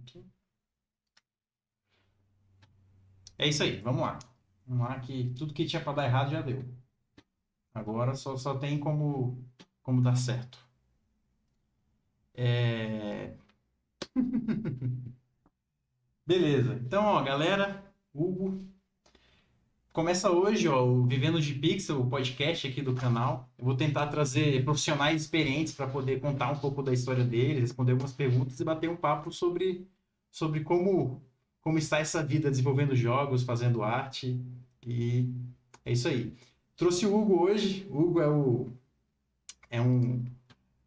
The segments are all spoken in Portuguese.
Aqui. É isso aí, vamos lá. Vamos lá, que tudo que tinha para dar errado já deu. Agora só tem como dar certo. É... Beleza. Então, ó, galera, Hugo, começa hoje, ó, o Vivendo de Pixel, o podcast aqui do canal. Eu vou tentar trazer profissionais experientes para poder contar um pouco da história deles, responder algumas perguntas e bater um papo sobre como está essa vida desenvolvendo jogos, fazendo arte. E é isso aí. Trouxe o Hugo hoje. O Hugo é um,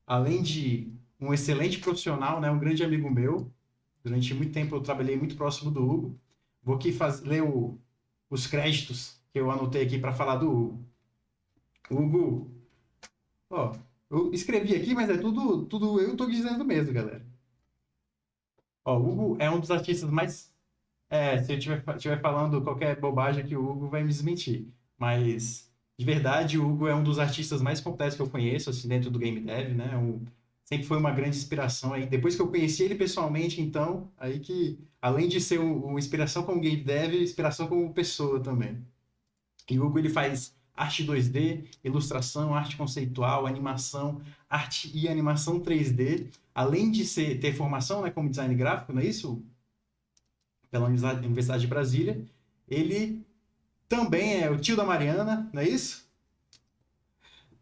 além de um excelente profissional, né, um grande amigo meu. Durante muito tempo eu trabalhei muito próximo do Hugo. Vou aqui ler os créditos que eu anotei aqui para falar do Hugo. Hugo, ó, eu escrevi aqui, mas é tudo eu tô dizendo mesmo, galera. Ó, o Hugo é um dos artistas mais. Se eu estiver falando qualquer bobagem aqui, o Hugo vai me desmentir. Mas, de verdade, o Hugo é um dos artistas mais completos que eu conheço, assim, dentro do game dev, né? Sempre foi uma grande inspiração. Aí, depois que eu conheci ele pessoalmente, então, aí que, além de ser uma inspiração como game dev, inspiração como pessoa também. E o Hugo, ele faz arte 2D, ilustração, arte conceitual, animação, arte e animação 3D, além de ter formação, né, como design gráfico, não é isso? Pela Universidade de Brasília. Ele também é o tio da Mariana, não é isso?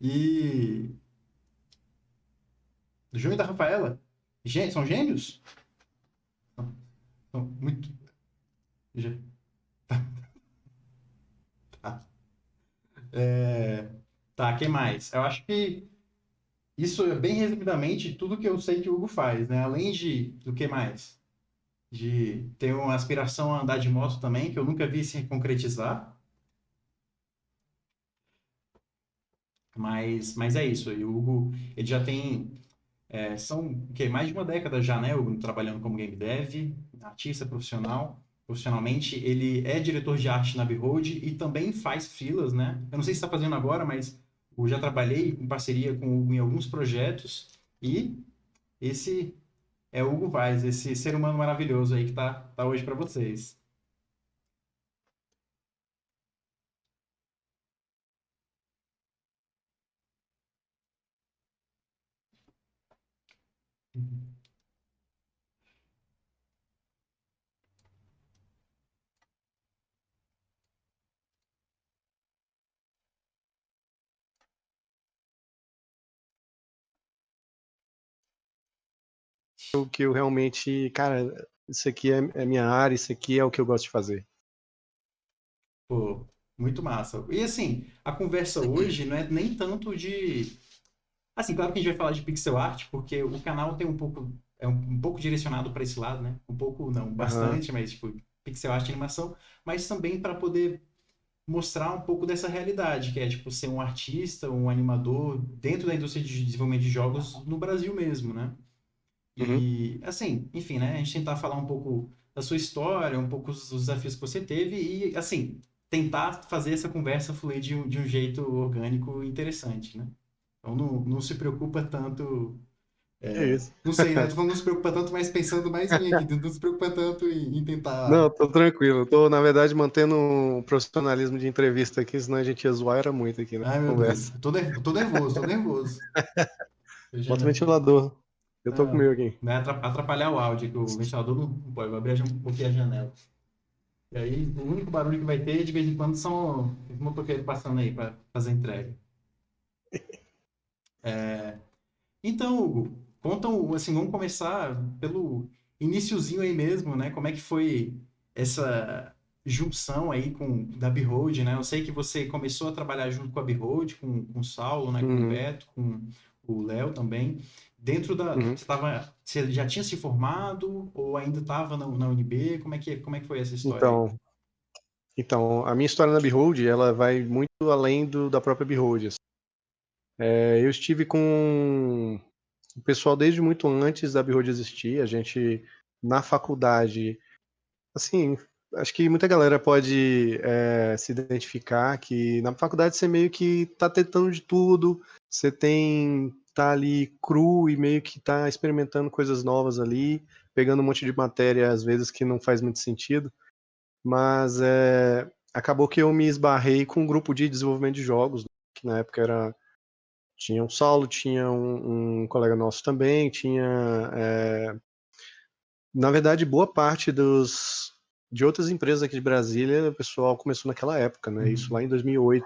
E do João e da Rafaela. São gêmeos? São muito. Tá. Tá, quem mais? Eu acho que isso é bem resumidamente tudo que eu sei que o Hugo faz, né? Além do que mais? De ter uma aspiração a andar de moto também, que eu nunca vi se concretizar. Mas é isso. E o Hugo, ele já tem. São mais de uma década já, né? Hugo, trabalhando como game dev, artista profissional. Profissionalmente, ele é diretor de arte na Behold e também faz freelas, né? Eu não sei se está fazendo agora, mas eu já trabalhei em parceria com o Hugo em alguns projetos. E esse é o Hugo Vaz, esse ser humano maravilhoso aí que tá hoje para vocês. O que eu realmente, cara, isso aqui é minha área, isso aqui é o que eu gosto de fazer. Pô, muito massa. E assim, a conversa hoje não é nem tanto de. Assim, claro que a gente vai falar de pixel art, porque o canal tem um pouco. É um pouco direcionado para esse lado, né? Um pouco, não, Aham. bastante, mas tipo, pixel art e animação, mas também para poder mostrar um pouco dessa realidade, que é tipo ser um artista, um animador dentro da indústria de desenvolvimento de jogos no Brasil mesmo, né? Uhum. E assim, enfim, né? A gente tentar falar um pouco da sua história, um pouco dos desafios que você teve e assim, tentar fazer essa conversa fluir de um jeito orgânico e interessante, né? Então não se preocupa tanto. É isso. Não sei, né? Não se preocupa tanto, mas pensando mais em mim aqui, não se preocupa tanto em tentar. Não, tô tranquilo. Tô, na verdade, mantendo um profissionalismo de entrevista aqui, senão a gente ia zoar era muito aqui na Ai, meu Deus, conversa. tô nervoso, tô nervoso. Eu já Bota o não. ventilador. Eu tô com o Não, meu aqui. vai atrapalhar o áudio, que o ventilador não pode. Vou abrir um pouquinho a janela. E aí, o único barulho que vai ter, de vez em quando, são os motoqueiros passando aí para fazer entrega. Então, Hugo, conta, assim, vamos começar pelo iniciozinho aí mesmo, né? Como é que foi essa junção aí da Behold, né? Eu sei que você começou a trabalhar junto com a Behold, com o Saulo, né? Com o Uhum. Beto, com o Léo também. Uhum. Você já tinha se formado ou ainda estava na UNB? Como é que foi essa história aí? Então, então, a minha história na Behold, ela vai muito além da própria Behold, assim. Eu estive com o pessoal desde muito antes da Behold existir. A gente, na faculdade, assim, acho que muita galera pode se identificar que na faculdade você meio que tá tentando de tudo, você tem tá ali cru e meio que tá experimentando coisas novas ali, pegando um monte de matéria às vezes que não faz muito sentido, mas acabou que eu me esbarrei com um grupo de desenvolvimento de jogos, que na época tinha o Saulo, tinha um colega nosso também, na verdade, boa parte de outras empresas aqui de Brasília, o pessoal começou naquela época, né? Isso lá em 2008.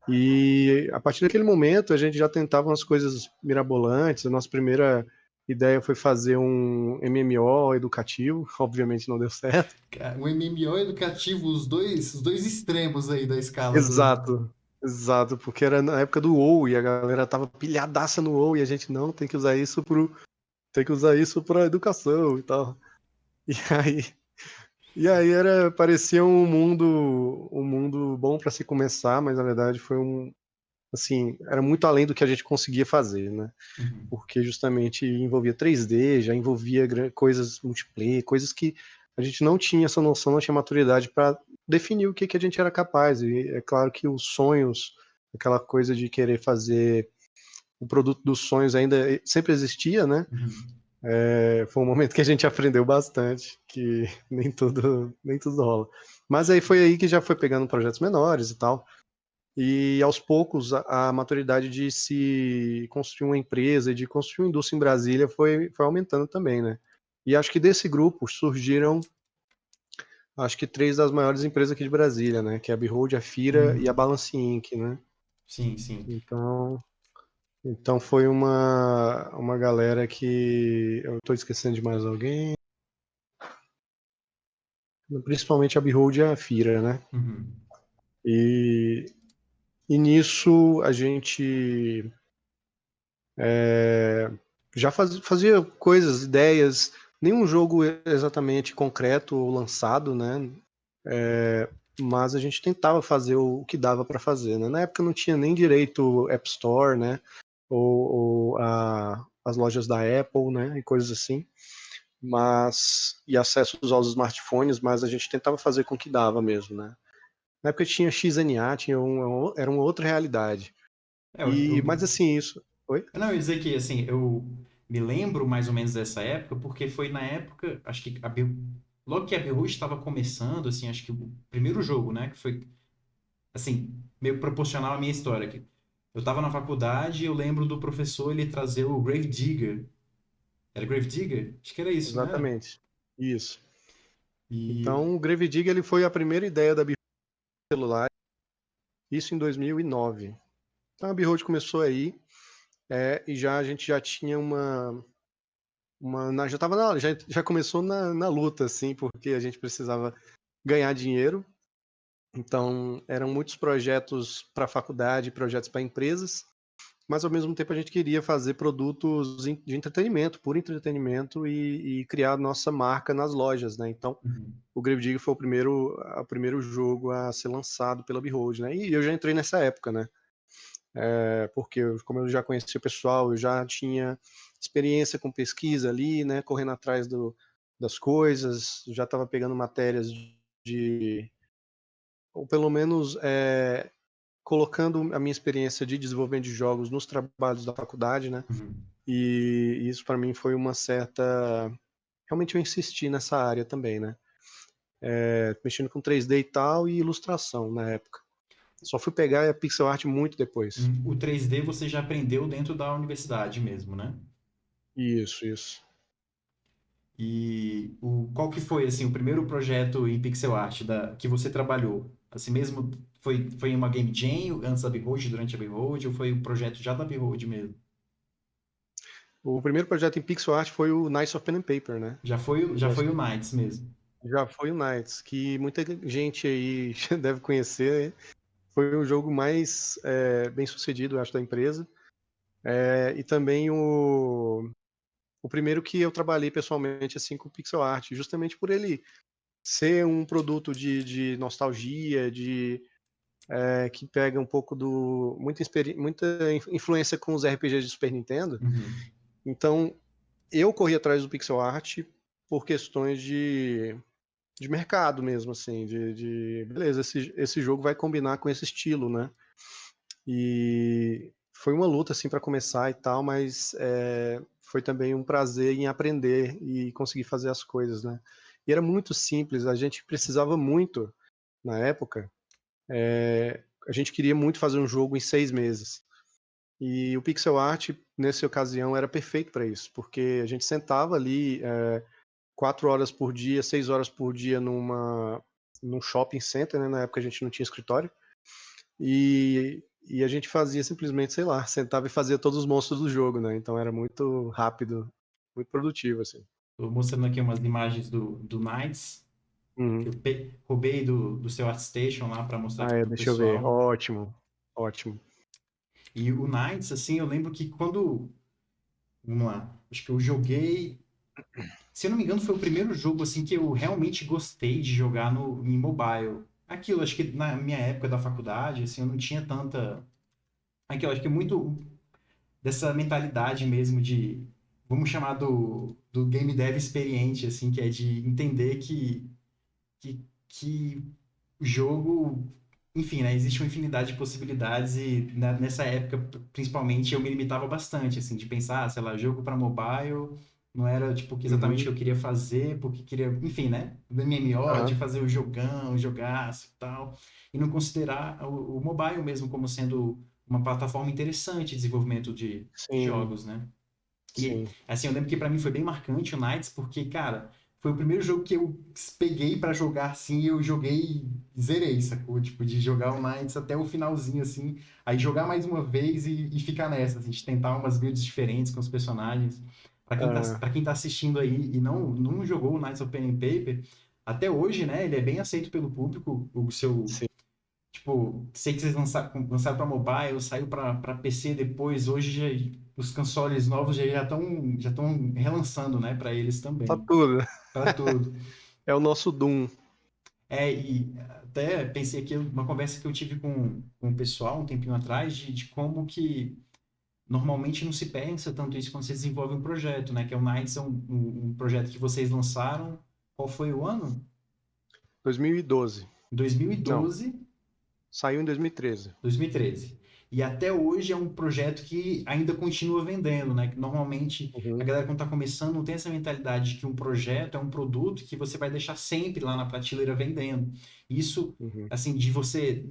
E a partir daquele momento a gente já tentava umas coisas mirabolantes. A nossa primeira ideia foi fazer um MMO educativo, obviamente não deu certo. O MMO educativo, os dois extremos aí da escala Exato, exato, porque era na época do WoW e a galera tava pilhadaça no WoW e a gente não tem que usar isso para educação e tal. E aí, parecia um mundo bom para se começar, mas na verdade foi assim, era muito além do que a gente conseguia fazer, né? Uhum. Porque justamente envolvia 3D, já envolvia coisas multiplayer, coisas que a gente não tinha essa noção, não tinha maturidade para definir o que a gente era capaz. E é claro que os sonhos, aquela coisa de querer fazer o produto dos sonhos ainda sempre existia, né? Uhum. Foi um momento que a gente aprendeu bastante, que nem tudo rola. Mas aí foi aí que já foi pegando projetos menores e tal. E aos poucos a maturidade de se construir uma empresa e de construir uma indústria em Brasília foi aumentando também, né? E acho que desse grupo surgiram, acho que 3 das maiores empresas aqui de Brasília, né? Que é a Behold, a Fira e a Uhum. Balance Inc, né? Sim, sim. Então foi uma galera que eu tô esquecendo de mais alguém, principalmente a Behold e a Fira, né? Uhum. E, e nisso a gente já fazia coisas, ideias, nenhum jogo exatamente concreto ou lançado, né? Mas a gente tentava fazer o que dava para fazer, né? Na época não tinha nem direito App Store, né? Ou as lojas da Apple, né? E coisas assim. E acessos aos smartphones, mas a gente tentava fazer com o que dava mesmo, né? Na época tinha XNA, era uma outra realidade. É, eu, Mas assim, isso. Oi? não, eu ia dizer que, assim, eu me lembro mais ou menos dessa época, porque foi na época, acho que logo que a Beirut estava começando, assim, acho que o primeiro jogo, né, que foi, assim, meio proporcional à minha história aqui. Eu estava na faculdade e eu lembro do professor ele trazer o Grave Digger. Era Grave Digger? Acho que era isso, né? Exatamente. Isso. E... Então, o Grave Digger ele foi a primeira ideia da Behold celular, isso em 2009. Então, a Behold começou aí, e a gente já tinha já tava já começou na luta, assim, porque a gente precisava ganhar dinheiro. Então, eram muitos projetos para a faculdade, projetos para empresas, mas ao mesmo tempo a gente queria fazer produtos de entretenimento, puro entretenimento e criar a nossa marca nas lojas, né? Então, Uhum. o Grave Digger foi o primeiro jogo a ser lançado pela Behold, né? E eu já entrei nessa época, né? Porque como eu já conhecia o pessoal, eu já tinha experiência com pesquisa ali, né? Correndo atrás das coisas, já estava pegando matérias ou pelo menos colocando a minha experiência de desenvolvimento de jogos nos trabalhos da faculdade, né? Uhum. E isso para mim foi uma certa. Realmente eu insisti nessa área também, né? Mexendo com 3D e tal, e ilustração na época. Só fui pegar a pixel art muito depois. O 3D você já aprendeu dentro da universidade mesmo, né? Isso, isso. E qual que foi assim o primeiro projeto em pixel art que você trabalhou? Assim mesmo foi uma game jam antes da Behold, durante a Behold, ou foi um projeto já da Behold mesmo? O primeiro projeto em pixel art foi o Knights of Pen and Paper, né? Já foi o Knights mesmo. Já foi o Knights, que muita gente aí deve conhecer. Foi o jogo mais bem sucedido, acho, da empresa. E também o primeiro que eu trabalhei pessoalmente assim com pixel art, justamente por ele ser um produto de nostalgia, que pega um pouco muita influência com os RPGs de Super Nintendo. Uhum. Então, eu corri atrás do pixel art por questões de mercado mesmo, assim, beleza, esse jogo vai combinar com esse estilo, né? E foi uma luta assim para começar e tal, mas foi também um prazer em aprender e conseguir fazer as coisas, né? E era muito simples, a gente precisava muito na época, a gente queria muito fazer um jogo em 6 meses. E o pixel art, nessa ocasião, era perfeito para isso, porque a gente sentava ali 4 horas por dia, 6 horas por dia num shopping center, né? Na época a gente não tinha escritório, e a gente fazia simplesmente, sei lá, sentava e fazia todos os monstros do jogo, né? Então era muito rápido, muito produtivo, assim. Tô mostrando aqui umas imagens do Knights, que Uhum. eu roubei do seu ArtStation lá para mostrar Ah, aqui pro deixa eu ver. pessoal. Ótimo, ótimo. E o Knights, assim, eu lembro que quando. Vamos lá. Acho que eu joguei. Se eu não me engano, foi o primeiro jogo assim que eu realmente gostei de jogar em mobile. Aquilo, acho que na minha época da faculdade, assim, eu não tinha tanta. Aquilo, acho que muito dessa mentalidade mesmo de. Vamos chamar do game dev experiente, assim, que é de entender que o jogo, enfim, né, existe uma infinidade de possibilidades e nessa época, principalmente, eu me limitava bastante, assim, de pensar, sei lá, jogo para mobile não era, tipo, exatamente o que Uhum. eu queria fazer, porque queria, enfim, né, do MMO, de Aham. fazer o jogão, o jogaço e tal, e não considerar o mobile mesmo como sendo uma plataforma interessante de desenvolvimento de Sim, jogos, né? E, sim. assim, eu lembro que pra mim foi bem marcante o Knights, porque, cara, foi o primeiro jogo que eu peguei pra jogar, assim, e eu joguei e zerei, sacou? Tipo, de jogar o Knights até o finalzinho, assim, aí jogar mais uma vez e ficar nessa, assim, de tentar umas builds diferentes com os personagens. Ah, Pra quem tá assistindo aí e não jogou o Knights of Pen and Paper, até hoje, né, ele é bem aceito pelo público, o seu. sim. Tipo, sei que vocês lançaram para mobile, saiu para PC depois. Hoje os consoles novos já estão relançando, né, para eles Tá também, tudo. para tudo. É o nosso Doom. E até pensei aqui uma conversa que eu tive com o pessoal um tempinho atrás de como que normalmente não se pensa tanto isso quando você desenvolve um projeto, né? Que é o Knights, um projeto que vocês lançaram. Qual foi o ano? 2012. Não, 2012. saiu em 2013. 2013. E até hoje é um projeto que ainda continua vendendo, né? Que normalmente a Uhum, galera quando está começando não tem essa mentalidade de que um projeto é um produto que você vai deixar sempre lá na prateleira vendendo. Isso, uhum, assim, de você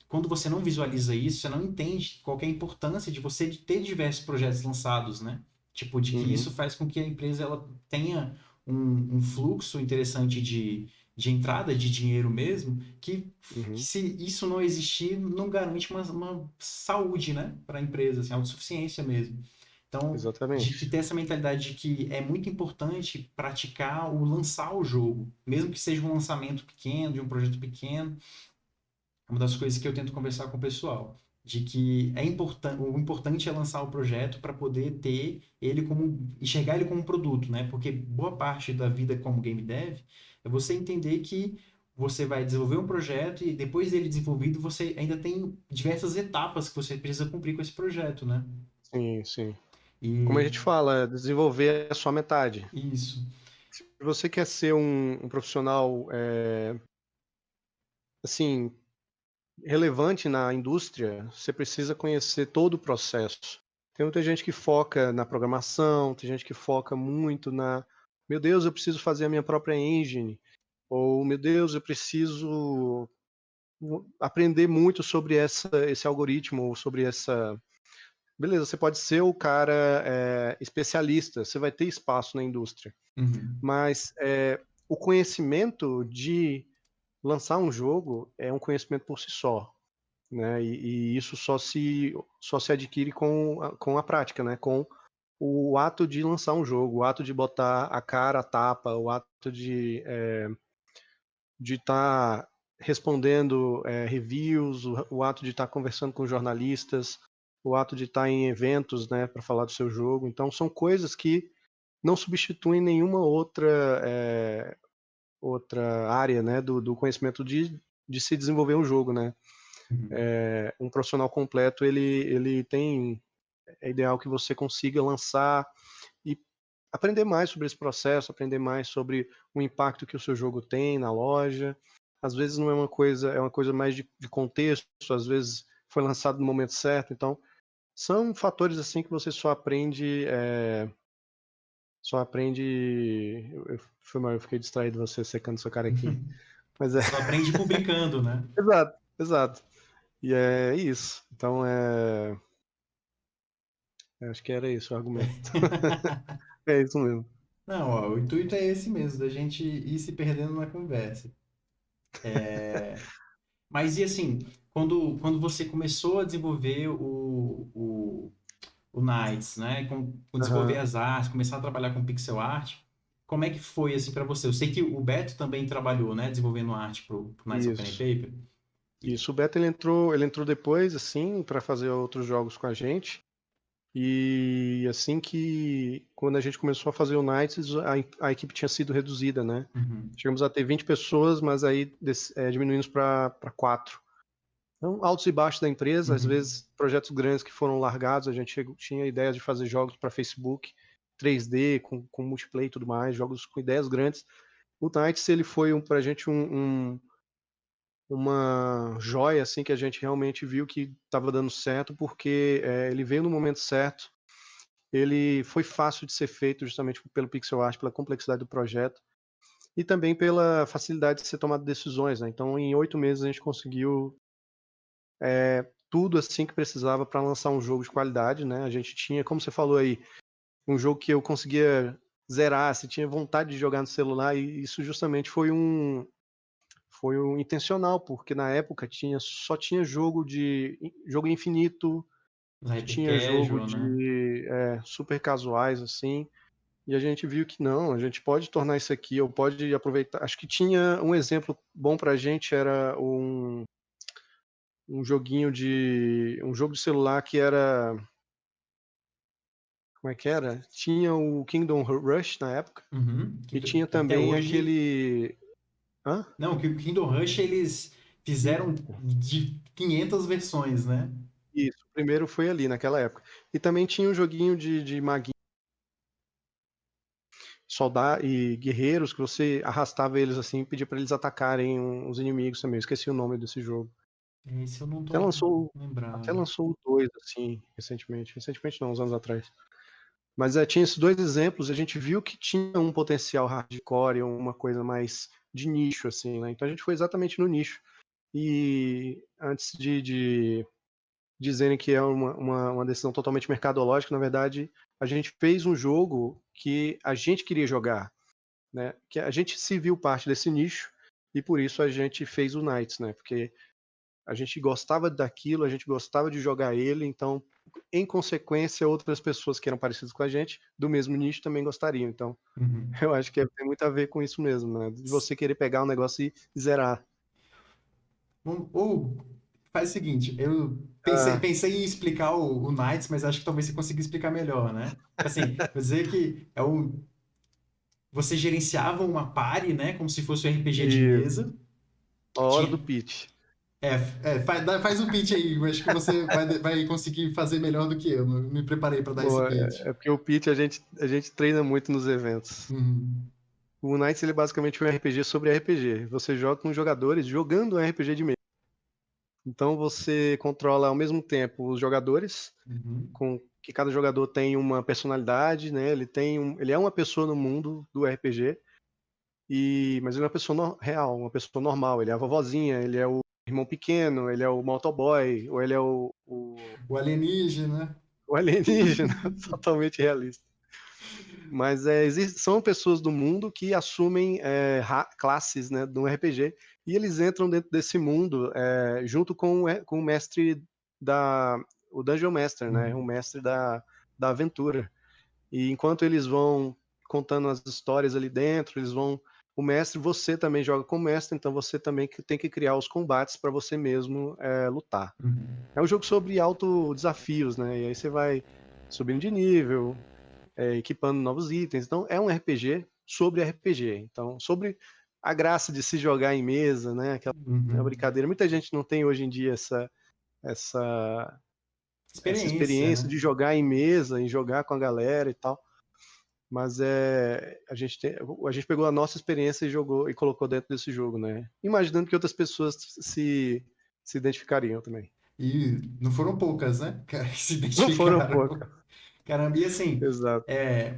quando você não visualiza isso, você não entende qual que é a importância de você ter diversos projetos lançados, né? Tipo, de que uhum, isso faz com que a empresa ela tenha um fluxo interessante de entrada de dinheiro mesmo, que uhum. se isso não existir, não garante uma saúde, né, para a empresa, assim, autossuficiência mesmo. Então, de que Exatamente. ter essa mentalidade de que é muito importante praticar o lançar o jogo, mesmo que seja um lançamento pequeno, de um projeto pequeno, é uma das coisas que eu tento conversar com o pessoal, de que o importante é lançar o projeto para poder ter ele enxergar ele como um produto, né? Porque boa parte da vida como game dev é você entender que você vai desenvolver um projeto e depois dele desenvolvido você ainda tem diversas etapas que você precisa cumprir com esse projeto, né? Sim, sim. Como a E gente fala, desenvolver é só metade. isso. Se você quer ser um profissional, assim, relevante na indústria, você precisa conhecer todo o processo. Tem muita gente que foca na programação, tem gente que foca muito meu Deus, eu preciso fazer a minha própria engine, ou meu Deus, eu preciso aprender muito sobre esse algoritmo, ou sobre essa. Beleza, você pode ser o cara especialista, você vai ter espaço na indústria, Uhum. mas o conhecimento de lançar um jogo é um conhecimento por si só, né? E isso só se adquire com a prática, né? Com o ato de lançar um jogo, o ato de botar a cara, a tapa, o ato de estar respondendo reviews, o ato de estar conversando com jornalistas, o ato de estar em eventos, né, para falar do seu jogo. Então são coisas que não substituem nenhuma outra área, né, do conhecimento de se desenvolver um jogo, né. Uhum. Um profissional completo ele tem é ideal que você consiga lançar e aprender mais sobre esse processo, aprender mais sobre o impacto que o seu jogo tem na loja. Às vezes não é uma coisa, é uma coisa mais de contexto, às vezes foi lançado no momento certo, então São fatores assim que você só aprende. Foi mal, eu fiquei distraído você secando sua cara aqui. Mas é. Só aprende publicando, né? Exato, exato. E é isso. Então acho que era isso o argumento. É isso mesmo. Não, ó, o intuito é esse mesmo, da gente ir se perdendo na conversa. Mas e assim, quando você começou a desenvolver o Knights, né? Com desenvolver Aham, as artes, começar a trabalhar com pixel art, como é que foi assim para você? Eu sei que o Beto também trabalhou, né? Desenvolvendo arte pro Knights of Pen and isso. Paper. Isso. O Beto ele entrou depois, assim, para fazer outros jogos com a gente. E assim que quando a gente começou a fazer o Knights, a equipe tinha sido reduzida, né? Uhum, Chegamos a ter 20 pessoas, mas aí diminuímos para 4. Então, altos e baixos da empresa, às uhum, vezes projetos grandes que foram largados, a gente tinha ideia de fazer jogos para Facebook, 3D, com multiplayer e tudo mais, jogos com ideias grandes. O Knights, ele foi pra gente uma joia, assim, que a gente realmente viu que estava dando certo, porque ele veio no momento certo, ele foi fácil de ser feito justamente pelo pixel art, pela complexidade do projeto, e também pela facilidade de ser tomado decisões, né? Então, em 8 meses a gente conseguiu tudo assim que precisava para lançar um jogo de qualidade, né? A gente tinha, como você falou aí, um jogo que eu conseguia zerar, se tinha vontade de jogar no celular, e isso justamente foi um intencional, porque na época só tinha jogo infinito, hyper tinha jogo casual, né? de super casuais assim, e a gente viu que não, a gente pode tornar isso aqui, ou pode aproveitar. Acho que tinha um exemplo bom pra gente, era um jogo de celular que era, como é que era? Tinha o Kingdom Rush na época, Uhum. e tinha Até também hoje, aquele. Hã? não, que o Kingdom Rush eles fizeram de 500 versões, né? Isso, o primeiro foi ali, naquela época. E também tinha um joguinho de maguinho, soldados e guerreiros, que você arrastava eles assim e pedia pra eles atacarem os inimigos também. Eu esqueci o nome desse jogo. Esse eu não Até tô lançou, até lembrado. lançou o 2, assim, recentemente. Recentemente não, uns anos atrás. Mas tinha esses dois exemplos, a gente viu que tinha um potencial hardcore, uma coisa mais de nicho, assim, né? Então a gente foi exatamente no nicho. E antes de dizerem que é uma decisão totalmente mercadológica, na verdade, a gente fez um jogo que a gente queria jogar, né? Que a gente se viu parte desse nicho e por isso a gente fez o Knights, né? Porque a gente gostava daquilo, a gente gostava de jogar ele, então, em consequência, outras pessoas que eram parecidas com a gente, do mesmo nicho, também gostariam. Então, Uhum. eu acho que tem muito a ver com isso mesmo, né? De você querer pegar um negócio e zerar. Ou faz o seguinte, eu Ah, pensei em explicar o Knights, mas acho que talvez você consiga explicar melhor, né? Assim, vou dizer que você gerenciava uma party, né? Como se fosse um RPG de e mesa. a hora do Tinha, pitch. faz um pitch aí, eu acho que você vai conseguir fazer melhor do que eu. Não me preparei para dar esse Bom, pitch. é porque o pitch a gente treina muito nos eventos. Uhum. O Knights, ele é basicamente um RPG sobre RPG. Você joga com jogadores jogando um RPG de mesa. Então você controla ao mesmo tempo os jogadores, Uhum. com que cada jogador tem uma personalidade, né? Ele é uma pessoa no mundo do RPG, mas ele é uma pessoa real, uma pessoa normal. Ele é a vovozinha, ele é o irmão pequeno, ele é o motoboy, ou ele é O alienígena. o alienígena, totalmente realista. Mas são pessoas do mundo que assumem classes, né, de um RPG, e eles entram dentro desse mundo junto com o mestre o Dungeon Master, né, o Uhum. mestre da aventura. E enquanto eles vão contando as histórias ali dentro, você também joga com o mestre, então você também tem que criar os combates para você mesmo lutar. Uhum. É um jogo sobre auto desafios, né, e aí você vai subindo de nível, equipando novos itens. Então é um RPG sobre RPG. Então, sobre a graça de se jogar em mesa, né? Aquela Uhum. brincadeira. Muita gente não tem hoje em dia essa, essa Experiência, experiência né? de jogar em mesa, em jogar com a galera e tal. Mas a gente pegou a nossa experiência e jogou e colocou dentro desse jogo, né? Imaginando que outras pessoas se identificariam também. E não foram poucas, né? Que se Não foram identificaram. poucas. Caramba, e assim, Exato.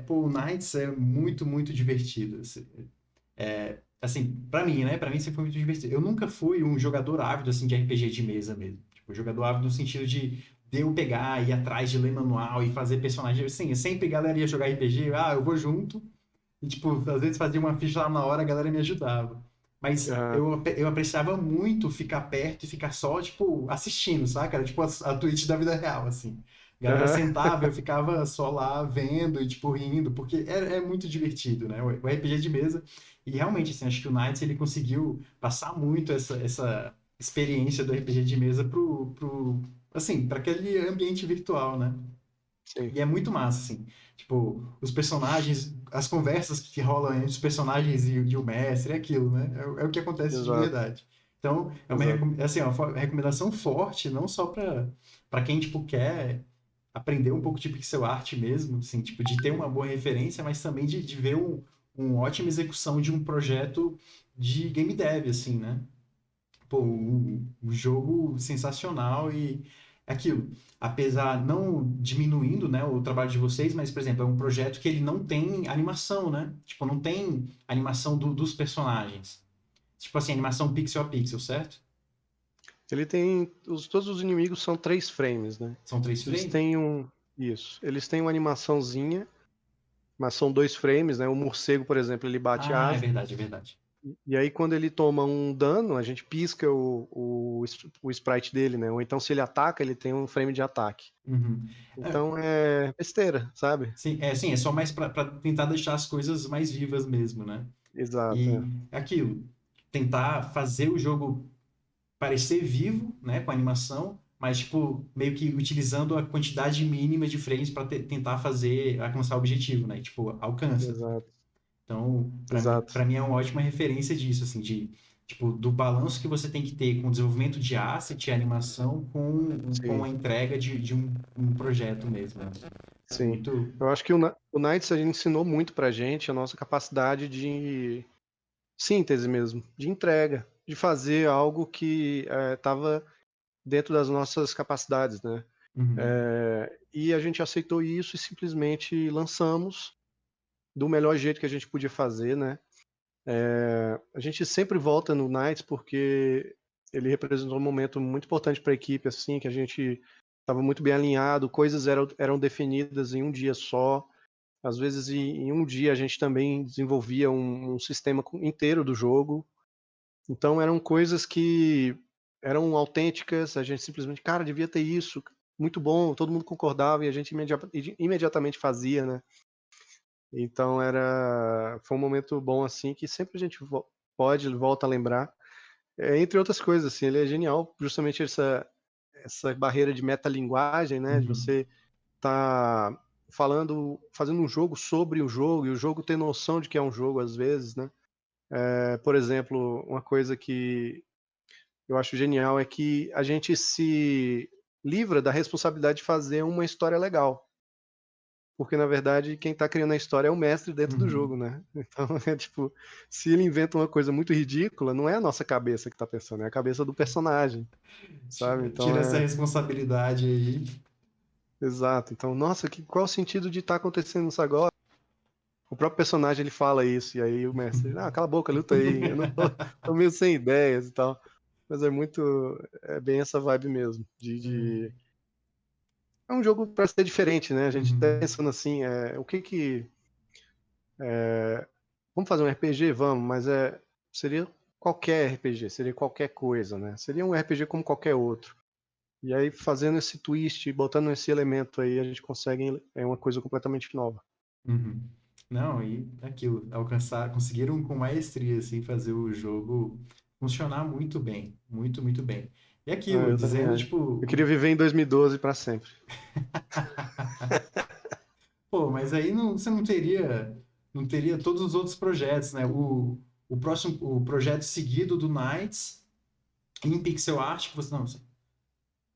pô, o Knights é muito, muito divertido. Assim, pra mim, né? Pra mim sempre foi muito divertido. Eu nunca fui um jogador ávido, assim, de RPG de mesa mesmo. Tipo, jogador ávido no sentido de eu pegar, ir atrás de ler manual e fazer personagem. Assim, sempre a galera ia jogar RPG, eu vou junto. E, tipo, às vezes fazia uma ficha lá na hora, a galera me ajudava. Mas Ah, eu apreciava muito ficar perto e ficar só, tipo, assistindo, saca? Era tipo a Twitch da vida real, assim. A galera aham. sentava, eu ficava só lá vendo e, tipo, rindo, porque é muito divertido, né? O RPG de mesa. E realmente, assim, acho que o Knights, ele conseguiu passar muito essa experiência do RPG de mesa assim, para aquele ambiente virtual, né? Sim, E é muito massa, assim. Tipo, os personagens, as conversas que rolam entre os personagens e o mestre, é aquilo, né? É o que acontece de exato, verdade. Então, exato. assim, é uma recomendação forte, não só para quem, tipo, quer aprender um pouco de pixel art mesmo, assim, tipo, de ter uma boa referência, mas também de ver uma ótima execução de um projeto de game dev, assim, né? Pô, um jogo sensacional e é aquilo. Apesar não diminuindo, né, o trabalho de vocês, mas, por exemplo, é um projeto que ele não tem animação, né? Tipo, não tem animação dos personagens. Tipo assim, animação pixel a pixel, certo? Ele tem. Todos os inimigos são 3 frames, né? São três Eles frames? têm um. Isso. Eles têm uma animaçãozinha, mas são 2 frames, né? O morcego, por exemplo, ele bate Ah, é asa. verdade, é verdade. E aí, quando ele toma um dano, a gente pisca o sprite dele, né? Ou então, se ele ataca, ele tem um frame de ataque. Uhum. É, Então é besteira, sabe? sim, é só mais para tentar deixar as coisas mais vivas mesmo, né? Exato. E É. é aquilo, tentar fazer o jogo parecer vivo, né, com a animação, mas tipo meio que utilizando a quantidade mínima de frames para tentar fazer alcançar o objetivo, né? E, tipo, alcança. Exato. Então, Exato. para mim é uma ótima referência disso, assim, de tipo do balanço que você tem que ter com o desenvolvimento de asset e animação com Sim, a entrega de um projeto mesmo, né? É sim. muito. Eu acho que o Knights a gente ensinou muito pra gente a nossa capacidade de síntese mesmo, de entrega, de fazer algo que estava dentro das nossas capacidades, né? Uhum, E a gente aceitou isso e simplesmente lançamos do melhor jeito que a gente podia fazer, né? A gente sempre volta no Knights porque ele representou um momento muito importante para a equipe, assim, que a gente estava muito bem alinhado, coisas eram definidas em um dia só. Às vezes, em um dia, a gente também desenvolvia um sistema inteiro do jogo. Então, eram coisas que eram autênticas, a gente simplesmente, cara, devia ter isso, muito bom, todo mundo concordava e a gente imediatamente fazia, né? Então, foi um momento bom, assim, que sempre a gente volta a lembrar. Entre outras coisas, assim, ele é genial, justamente essa barreira de metalinguagem, né? De uhum, você tá fazendo um jogo sobre o jogo e o jogo ter noção de que é um jogo às vezes, né? Por exemplo, uma coisa que eu acho genial é que a gente se livra da responsabilidade de fazer uma história legal, porque na verdade quem está criando a história é o mestre dentro do uhum. jogo, né? Então é tipo, se ele inventa uma coisa muito ridícula, não é a nossa cabeça que está pensando, é a cabeça do personagem, sabe? Então Tira essa responsabilidade aí. exato. Então, nossa, qual o sentido de estar acontecendo isso agora? O próprio personagem ele fala isso, e aí o mestre, cala a boca, luta aí, eu não tô meio sem ideias e tal. Mas é bem essa vibe mesmo, é um jogo para ser diferente, né? A gente tá Uhum. pensando assim, vamos fazer um RPG? Vamos, mas seria qualquer RPG, seria qualquer coisa, né? Seria um RPG como qualquer outro. E aí, fazendo esse twist, botando esse elemento aí, a gente consegue uma coisa completamente nova. Uhum. Não, e aquilo, conseguiram com maestria, assim, fazer o jogo funcionar muito bem, muito, muito bem. E aquilo, Eu também dizendo, acho. Eu tipo, queria viver em 2012 para sempre. pô, mas aí você não teria todos os outros projetos, né? O projeto seguido do Knights em pixel art, que você, não,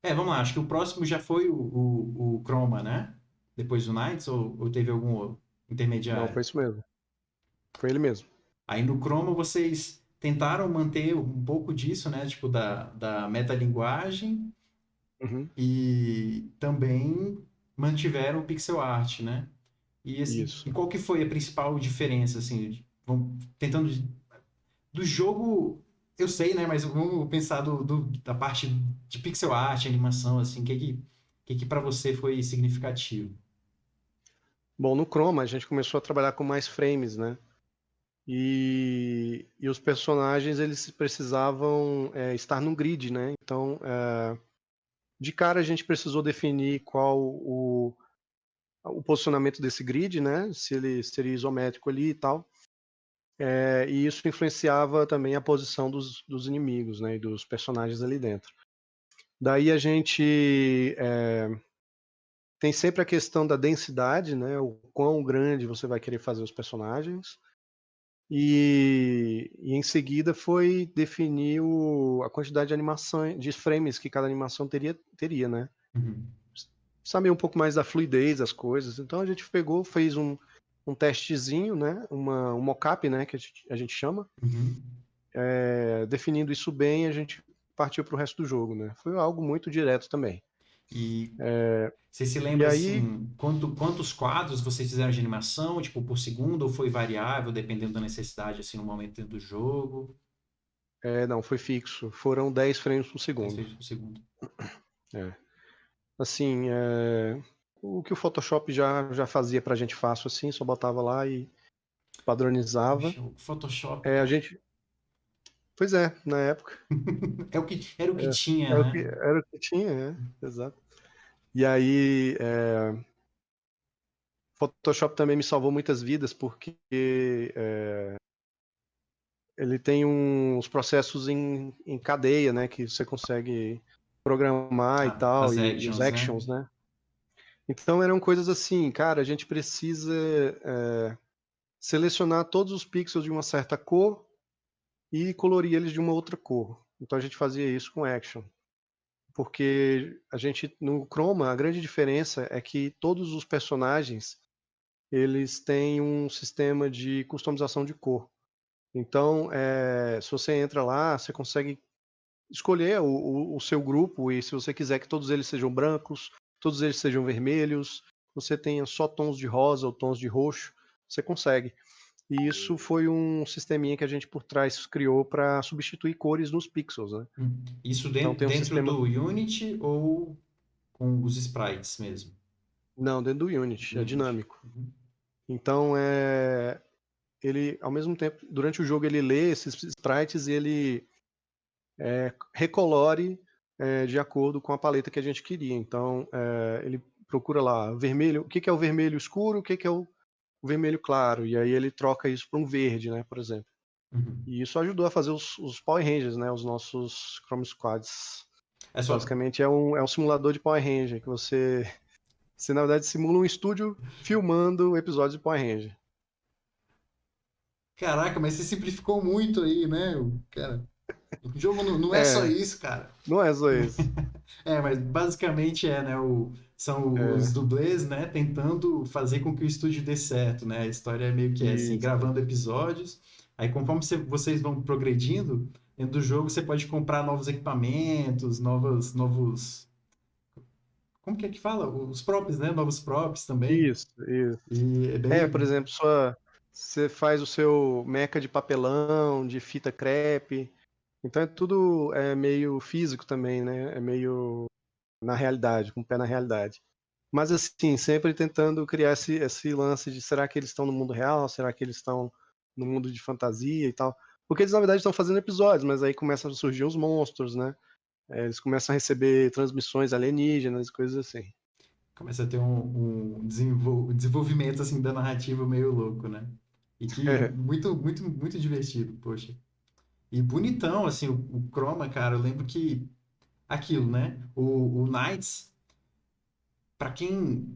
vamos lá, acho que o próximo já foi o Chroma, né? Depois do Knights, ou teve algum outro Não, intermediário? foi isso mesmo. Foi ele mesmo. Aí no Chroma vocês tentaram manter um pouco disso, né? Tipo, da metalinguagem, Uhum, e também mantiveram o pixel art, né? E assim, isso. e qual que foi a principal diferença, assim, vamos tentando do jogo, eu sei, né? Mas vamos pensar da parte de pixel art, animação, assim, o que para você foi significativo? Bom, no Chroma a gente começou a trabalhar com mais frames, né? E os personagens eles precisavam estar no grid, né? Então, de cara a gente precisou definir qual o posicionamento desse grid, né? Se ele seria isométrico ali e tal. E isso influenciava também a posição dos inimigos, né? E dos personagens ali dentro. Daí a gente tem sempre a questão da densidade, né? O quão grande você vai querer fazer os personagens. E em seguida foi definir a quantidade de animação, de frames que cada animação teria, né? Uhum. Saber um pouco mais da fluidez das coisas. Então a gente pegou, fez um testezinho, né? Um mockup, né? Que a gente chama. Uhum. Definindo isso bem, a gente partiu para o resto do jogo, né? Foi algo muito direto também. E você se E lembra, aí, assim, quantos quadros vocês fizeram de animação, tipo, por segundo, ou foi variável, dependendo da necessidade, assim, no momento dentro do jogo? não, foi fixo. Foram 10 frames por 10 segundo. vezes por segundo. É. Assim, o que o Photoshop já fazia pra gente fácil assim, só botava lá e padronizava. Poxa, o Photoshop, A cara. gente, pois é, na época, Era o que tinha, né? era o que tinha, exato. E aí, Photoshop também me salvou muitas vidas porque ele tem uns processos em cadeia, né, que você consegue programar e tal, As e os actions, né? actions, né? Então eram coisas assim, cara, a gente precisa selecionar todos os pixels de uma certa cor e colorir eles de uma outra cor. Então a gente fazia isso com Action. Porque a gente, no Chroma, a grande diferença é que todos os personagens, eles têm um sistema de customização de cor. Então, se você entra lá, você consegue escolher o seu grupo e se você quiser que todos eles sejam brancos, todos eles sejam vermelhos, você tenha só tons de rosa ou tons de roxo, você consegue. E isso foi um sisteminha que a gente por trás criou para substituir cores nos pixels, né? Isso Então tem um dentro sistema. do Unity ou com os sprites mesmo? Não, dentro do Do Unity, é Unity. dinâmico. Uhum. Então ele, ao mesmo tempo, durante o jogo ele lê esses sprites e ele recolore de acordo com a paleta que a gente queria. Então ele procura lá vermelho, o que é o vermelho escuro, o que é o vermelho claro, e aí ele troca isso para um verde, né, por exemplo. Uhum. E isso ajudou a fazer os Power Rangers, né, os nossos Chrome Squads. É só. Basicamente é um simulador de Power Ranger, que você na verdade simula um estúdio filmando episódios de Power Ranger. Caraca, mas você simplificou muito aí, né? Cara, o jogo não é só É, isso, cara. não é só isso. Mas basicamente né? São os É, dublês, né? Tentando fazer com que o estúdio dê certo, né? A história é meio que assim, isso, gravando episódios. Aí conforme vocês vão progredindo, dentro do jogo você pode comprar novos equipamentos, novos. Como que é que fala? Os props, né? Novos props também. isso. E é bem. Por exemplo, você faz o seu meca de papelão, de fita crepe. Então é tudo meio físico também, né? É meio na realidade, com o pé na realidade. Mas assim, sempre tentando criar esse lance de será que eles estão no mundo real? Será que eles estão no mundo de fantasia e tal? Porque eles na verdade estão fazendo episódios, mas aí começam a surgir os monstros, né? Eles começam a receber transmissões alienígenas, coisas assim. Começa a ter um desenvolvimento assim da narrativa meio louco, né? E que muito, muito, muito divertido, poxa. E bonitão, assim, o Chroma, cara, eu lembro que aquilo, né? O Knights, pra quem.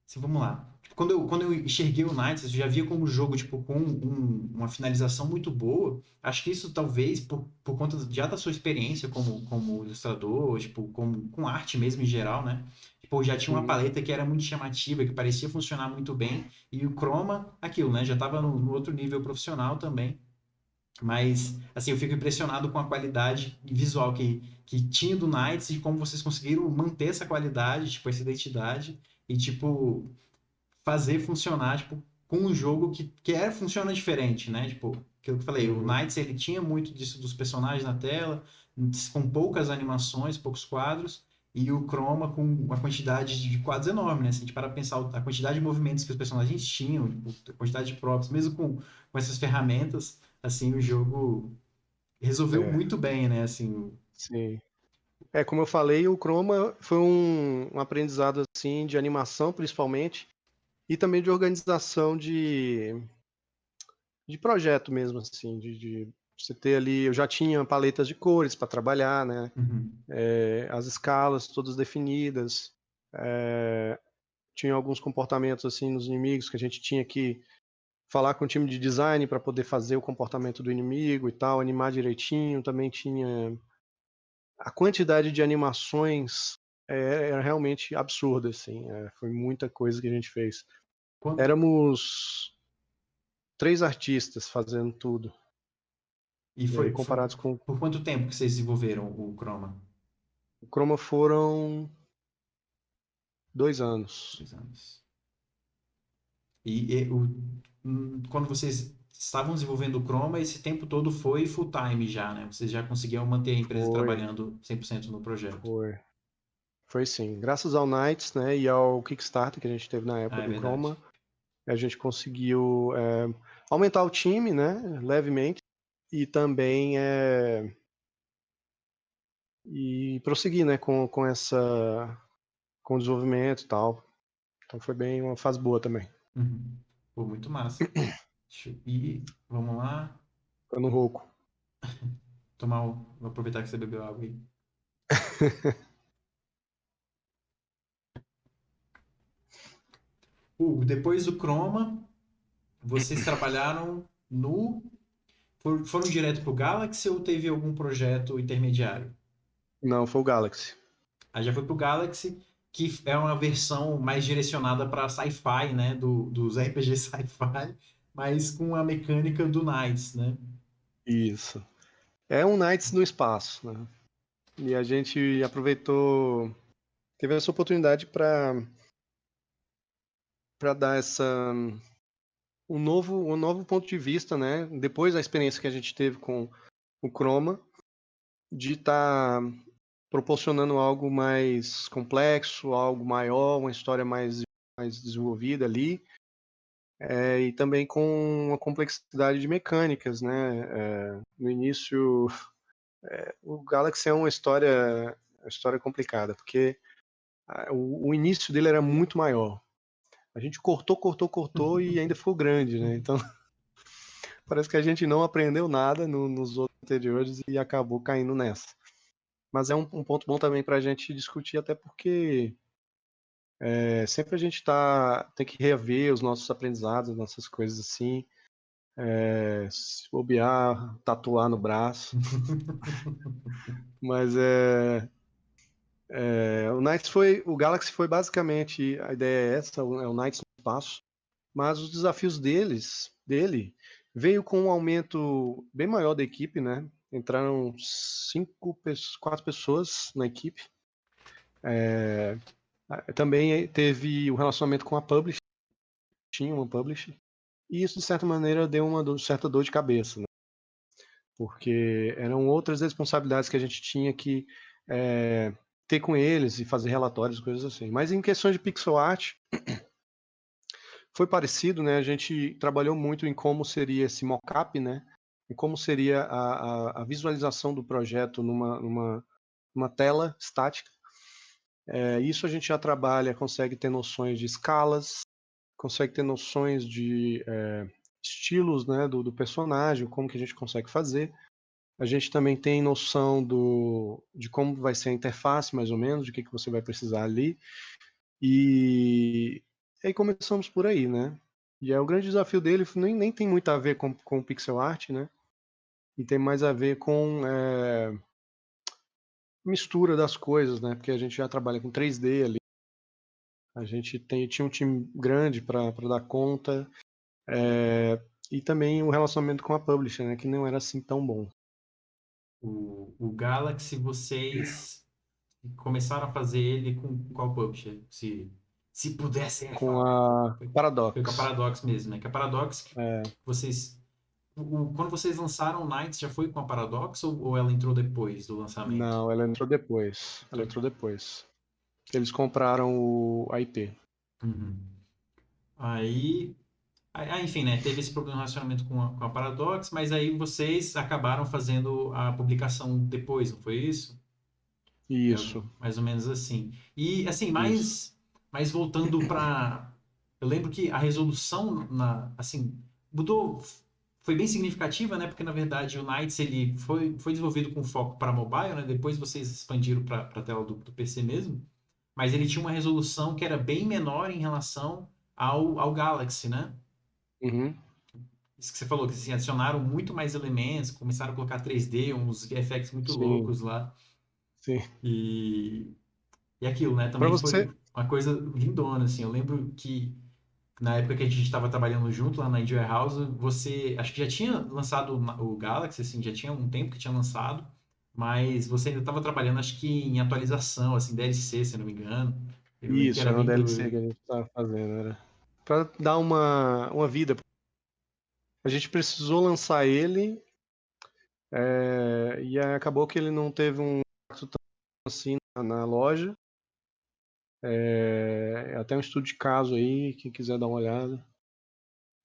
Assim, vamos lá. Tipo, quando eu enxerguei o Knights, eu já via como jogo, tipo, com uma finalização muito boa. Acho que isso talvez, por conta já da sua experiência como ilustrador, tipo, com arte mesmo em geral, né? Tipo, já tinha uma Uhum. paleta que era muito chamativa, que parecia funcionar muito bem. E o Chroma, aquilo, né? Já tava no outro nível profissional também. Mas, assim, eu fico impressionado com a qualidade visual que tinha do Knights e como vocês conseguiram manter essa qualidade, tipo, essa identidade e, tipo, fazer funcionar, tipo, com um jogo funciona diferente, né? Tipo, aquilo que eu falei, o Uhum. Knights, ele tinha muito disso dos personagens na tela, com poucas animações, poucos quadros, e o Chroma com uma quantidade de quadros enorme, né? Se a gente parar pra pensar a quantidade de movimentos que os personagens tinham, tipo, a quantidade de props, mesmo com essas ferramentas, assim, o jogo resolveu É, muito bem, né? Assim, sim. Como eu falei, o Chroma foi um aprendizado assim de animação, principalmente, e também de organização de projeto mesmo, assim, de você ter ali, eu já tinha paletas de cores para trabalhar, né? uhum, As escalas todas definidas, tinha alguns comportamentos assim nos inimigos que a gente tinha que falar com o time de design para poder fazer o comportamento do inimigo e tal, animar direitinho. Também tinha a quantidade de animações era realmente absurda, assim, foi muita coisa que a gente fez. quanto, Éramos 3 artistas fazendo tudo, e e aí foi comparados com por quanto tempo que vocês desenvolveram o Chroma? o Chroma foram 2 anos. 2 anos. Quando vocês estavam desenvolvendo o Chroma, esse tempo todo foi full time já, né? Vocês já conseguiam manter a empresa Foi, trabalhando 100% no projeto. foi. Foi sim. Graças ao Knights, né, e ao Kickstarter que a gente teve na época Ah, é do verdade. Chroma, a gente conseguiu aumentar o time, né, levemente, e também e prosseguir, né, com o desenvolvimento e tal. Então foi bem uma fase boa também. Uhum. Pô, muito massa. E vamos lá. Ficando rouco. Vou aproveitar que você bebeu água aí. Hugo, depois do Chroma, vocês trabalharam no. Foram direto pro Galaxy ou teve algum projeto intermediário? Não, foi o Galaxy. Aí já foi pro Galaxy, que é uma versão mais direcionada para sci-fi, né? Dos RPG sci-fi, mas com a mecânica do Knights, né? Isso. É um Knights no espaço, né? E a gente aproveitou, teve essa oportunidade para dar um novo ponto de vista, né? Depois da experiência que a gente teve com o Chroma, de estar proporcionando algo mais complexo, algo maior, uma história mais desenvolvida ali, e também com uma complexidade de mecânicas, né? No início, o Galaxy é uma história complicada, porque o início dele era muito maior. A gente cortou, cortou, cortou e ainda ficou grande, né? Então parece que a gente não aprendeu nada nos outros anteriores e acabou caindo nessa. Mas é um ponto bom também para a gente discutir, até porque sempre a gente tem que rever os nossos aprendizados, as nossas coisas assim, se bobear, tatuar no braço. Mas o Galaxy foi basicamente, a ideia é essa, é o Knights no espaço, mas os desafios dele veio com um aumento bem maior da equipe, né? Entraram 4 pessoas na equipe. Também teve o relacionamento com a publisher, tinha uma publisher, e isso de certa maneira deu uma certa dor de cabeça, né? Porque eram outras responsabilidades que a gente tinha que ter com eles e fazer relatórios, coisas assim. Mas em questões de pixel art, foi parecido, né? A gente trabalhou muito em como seria esse mockup, né? Em como seria a visualização do projeto numa tela estática. Isso a gente já trabalha, consegue ter noções de escalas, consegue ter noções de estilos, né, do personagem, como que a gente consegue fazer. A gente também tem noção de como vai ser a interface, mais ou menos, de que você vai precisar ali. E aí começamos por aí, né? E aí o grande desafio dele nem tem muito a ver com pixel art, né? E tem mais a ver com mistura das coisas, né? Porque a gente já trabalha com 3D ali. A gente tinha um time grande para dar conta. e também o relacionamento com a publisher, né, que não era assim tão bom. O Galaxy, vocês começaram a fazer ele com qual publisher? Se pudessem Com falar. a Foi com a Paradox. Paradox mesmo, né? Que a Paradox, É, vocês... Quando vocês lançaram o Knights, já foi com a Paradox ou ela entrou depois do lançamento? não, ela entrou depois. Ela entrou depois. Eles compraram a IP. Uhum. Aí, enfim, né? Teve esse problema de relacionamento com a Paradox, mas aí vocês acabaram fazendo a publicação depois, não foi isso? É Isso, mais ou menos assim. E, assim, isso. mais voltando para... Eu lembro que a resolução, assim, mudou, foi bem significativa, né? Porque, na verdade, o Knights, ele foi desenvolvido com foco para mobile, né? Depois vocês expandiram para a tela do PC mesmo. Mas ele tinha uma resolução que era bem menor em relação ao Galaxy, né? Uhum, Isso que você falou, que assim, adicionaram muito mais elementos, começaram a colocar 3D, uns VFX muito sim, loucos lá. sim. E, e aquilo, né? Para Também foi você, uma coisa lindona, assim. Eu lembro que na época que a gente estava trabalhando junto lá na Indie Warehouse, você acho que já tinha lançado o Galaxy, assim, já tinha um tempo que tinha lançado, mas você ainda estava trabalhando, acho que em atualização, assim, DLC, se eu não me engano. Eu lembro que isso era era uma bem DLC doido. que a gente estava fazendo, era para dar uma vida. A gente precisou lançar ele, e aí acabou que ele não teve um impacto tão assim na loja. Até um estudo de caso aí, quem quiser dar uma olhada.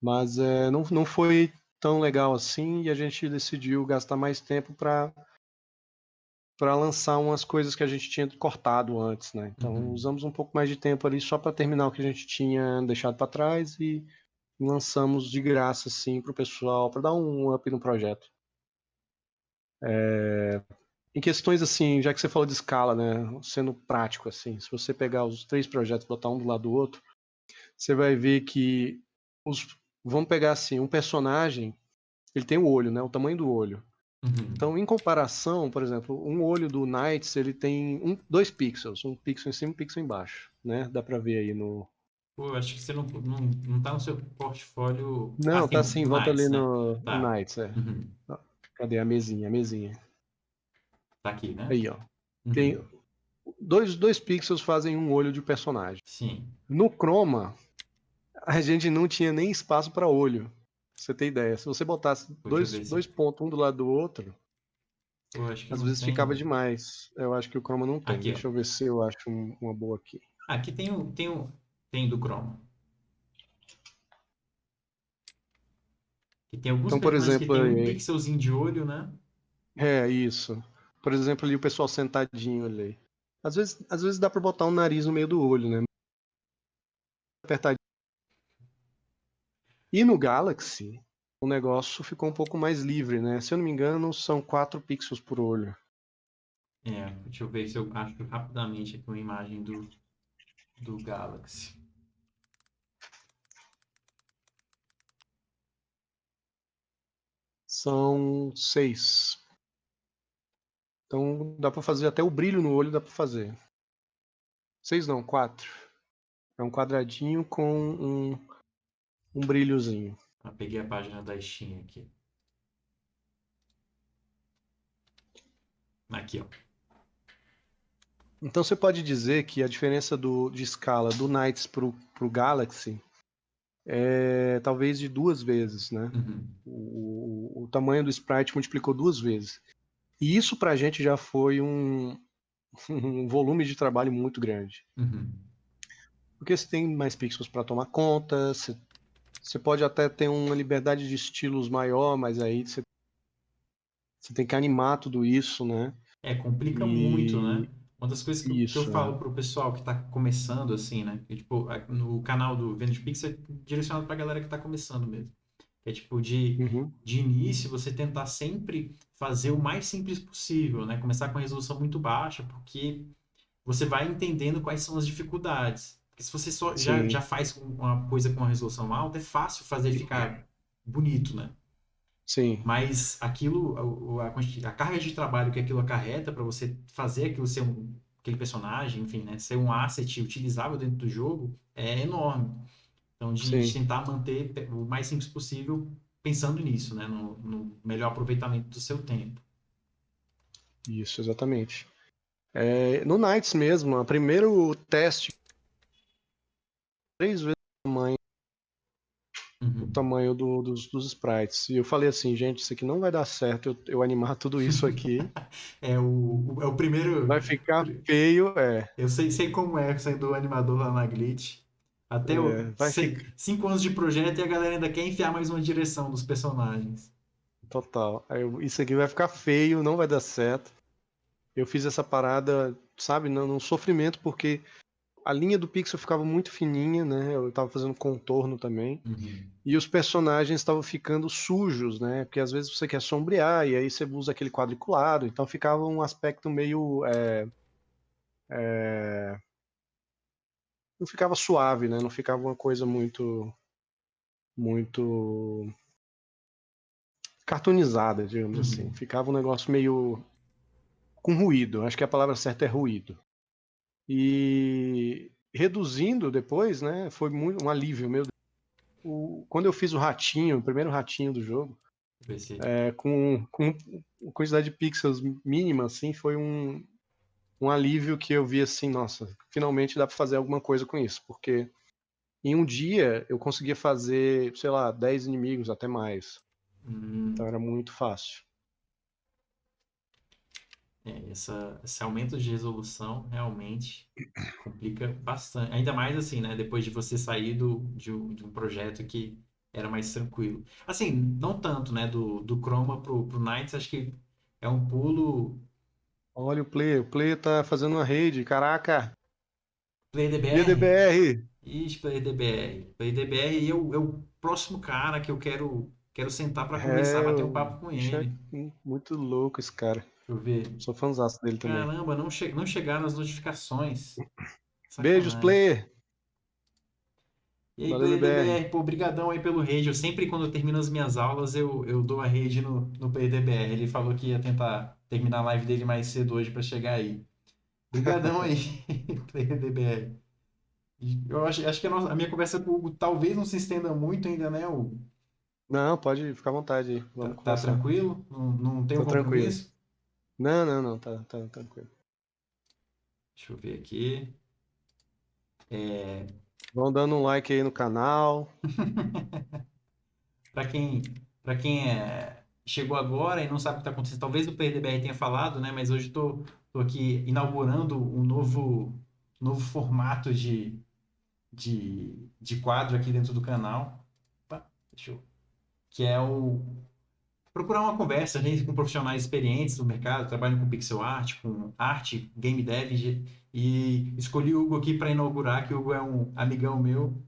Mas não foi tão legal assim e a gente decidiu gastar mais tempo para lançar umas coisas que a gente tinha cortado antes, né? Então Uhum. usamos um pouco mais de tempo ali só para terminar o que a gente tinha deixado para trás e lançamos de graça assim para o pessoal, para dar um up no projeto. Em questões assim, já que você falou de escala, né? Sendo prático assim, se você pegar os 3 projetos e botar um do lado do outro, você vai ver que vamos pegar assim, um personagem, ele tem o olho, né? O tamanho do olho. Uhum. Então, em comparação, por exemplo, um olho do Knights, ele tem 2 pixels, um pixel em cima e um pixel embaixo, né? Dá pra ver aí no... Pô, eu acho que você não tá no seu portfólio. Ah, Não, sim, tá o assim, volta Knights, ali né? no Tá. Knights, é. Uhum. Cadê a mesinha? A mesinha. Tá aqui, né? Aí, ó. Tem Uhum. dois pixels fazem um olho de personagem. Sim. No Chroma, a gente não tinha nem espaço para olho. Pra você ter ideia. Se você botasse Deixa eu dois, ver se. dois pontos um do lado do outro, Pô, eu acho que às não vezes ficava tem. demais. Eu acho que o Chroma não tem. Aqui, ó. Deixa eu ver se eu acho uma boa aqui. Aqui tem do Chroma. Que tem alguns Então, por personagens que exemplo, tem um pixelzinho de olho, né? isso. Por exemplo, ali o pessoal sentadinho ali. Às vezes dá pra botar um nariz no meio do olho, né? Apertadinho. E no Galaxy, o negócio ficou um pouco mais livre, né? Se eu não me engano, são 4 pixels por olho. É, deixa eu ver se eu acho rapidamente aqui uma imagem do Galaxy. São 6. Então dá pra fazer até o brilho no olho, dá pra fazer. 6 não, 4. É um quadradinho com um brilhozinho. Ah, peguei a página da Steam aqui. Aqui, ó. Então você pode dizer que a diferença de escala do Knights pro Galaxy é talvez de 2 vezes, né? Uhum. O tamanho do sprite multiplicou 2 vezes. E isso pra gente já foi um volume de trabalho muito grande. Uhum. Porque você tem mais pixels para tomar conta, você pode até ter uma liberdade de estilos maior, mas aí você tem que animar tudo isso, né? É, complica muito, né? E Uma das coisas que eu isso, falo pro pessoal que tá começando, assim, né? Que, tipo, no canal do Vendo de Pix é direcionado pra galera que tá começando mesmo. É tipo, Uhum, de início, você tentar sempre fazer o mais simples possível, né? Começar com a resolução muito baixa, porque você vai entendendo quais são as dificuldades. Porque se você só já sim, faz uma coisa com uma resolução alta, é fácil fazer ficar bonito, né? sim, Mas aquilo, a carga de trabalho que aquilo acarreta para você fazer aquilo ser aquele personagem, enfim, né? Ser um asset utilizável dentro do jogo é enorme. Então, de sim, tentar manter o mais simples possível, pensando nisso, né? No melhor aproveitamento do seu tempo. Isso, exatamente. No Knights mesmo, o primeiro teste, 3 vezes o Uhum. tamanho dos sprites. E eu falei assim, gente, isso aqui não vai dar certo eu animar tudo isso aqui. É o primeiro. Vai ficar feio, Eu sei como é sendo animador lá na Glitch. Até vai ficar 5 anos de projeto e a galera ainda quer enfiar mais uma direção dos personagens. total. Isso aqui vai ficar feio, não vai dar certo. Eu fiz essa parada, sabe, num sofrimento, porque a linha do pixel ficava muito fininha, né? Eu tava fazendo contorno também. Uhum. E os personagens estavam ficando sujos, né? Porque às vezes você quer sombrear e aí você usa aquele quadriculado, então ficava um aspecto meio. Não ficava suave, né? Não ficava uma coisa muito cartoonizada, digamos assim. Uhum. Ficava um negócio meio com ruído. Acho que a palavra certa é ruído. E reduzindo depois, né? Foi muito um alívio, meu Deus. Quando eu fiz o ratinho, o primeiro ratinho do jogo, Ver se- com quantidade de pixels mínima, assim, foi um alívio que eu vi assim, nossa, finalmente dá para fazer alguma coisa com isso, porque em um dia eu conseguia fazer, sei lá, 10 inimigos, até mais. Então Hum, era muito fácil. esse aumento de resolução realmente complica bastante. Ainda mais assim, né? Depois de você sair de um projeto que era mais tranquilo. Assim, não tanto, né? Do Chroma pro Knights, acho que é um pulo. Olha o player tá fazendo uma raid, caraca! PlayDBR? PlayerDBR! Ixi, PlayDBR. PlayDBR é o próximo cara que eu quero sentar para conversar, bater um O papo com bicho é ele. muito louco esse cara. Deixa eu ver. Sou fãzaço dele também. Caramba, não chegaram as notificações. Beijos, Sacanagem. player! E aí, Valeu, BR. PlayDBR, pô, brigadão aí pelo raid. Eu sempre, quando eu termino as minhas aulas, eu dou a raid no PlayDBR. Ele falou que ia tentar terminar a live dele mais cedo hoje para chegar aí. Brigadão aí, PlayDBR. Eu acho que a minha conversa com o Hugo talvez não se estenda muito ainda, né, Hugo? Não, pode ficar à vontade aí. Tá, Vamos tá conversar. tranquilo? Não tem um Tô tranquilo. compromisso? Não, tá tranquilo. Deixa eu ver aqui. É, Vão dando um like aí no canal. para quem, para quem chegou agora e não sabe o que está acontecendo, talvez o PDBR tenha falado, né? Mas hoje estou aqui inaugurando um novo formato de quadro aqui dentro do canal. Opa, deixa eu, que é o procurar uma conversa, gente, com profissionais experientes no mercado, trabalham com pixel art, com arte, game dev, e escolhi o Hugo aqui para inaugurar, que o Hugo é um amigão meu,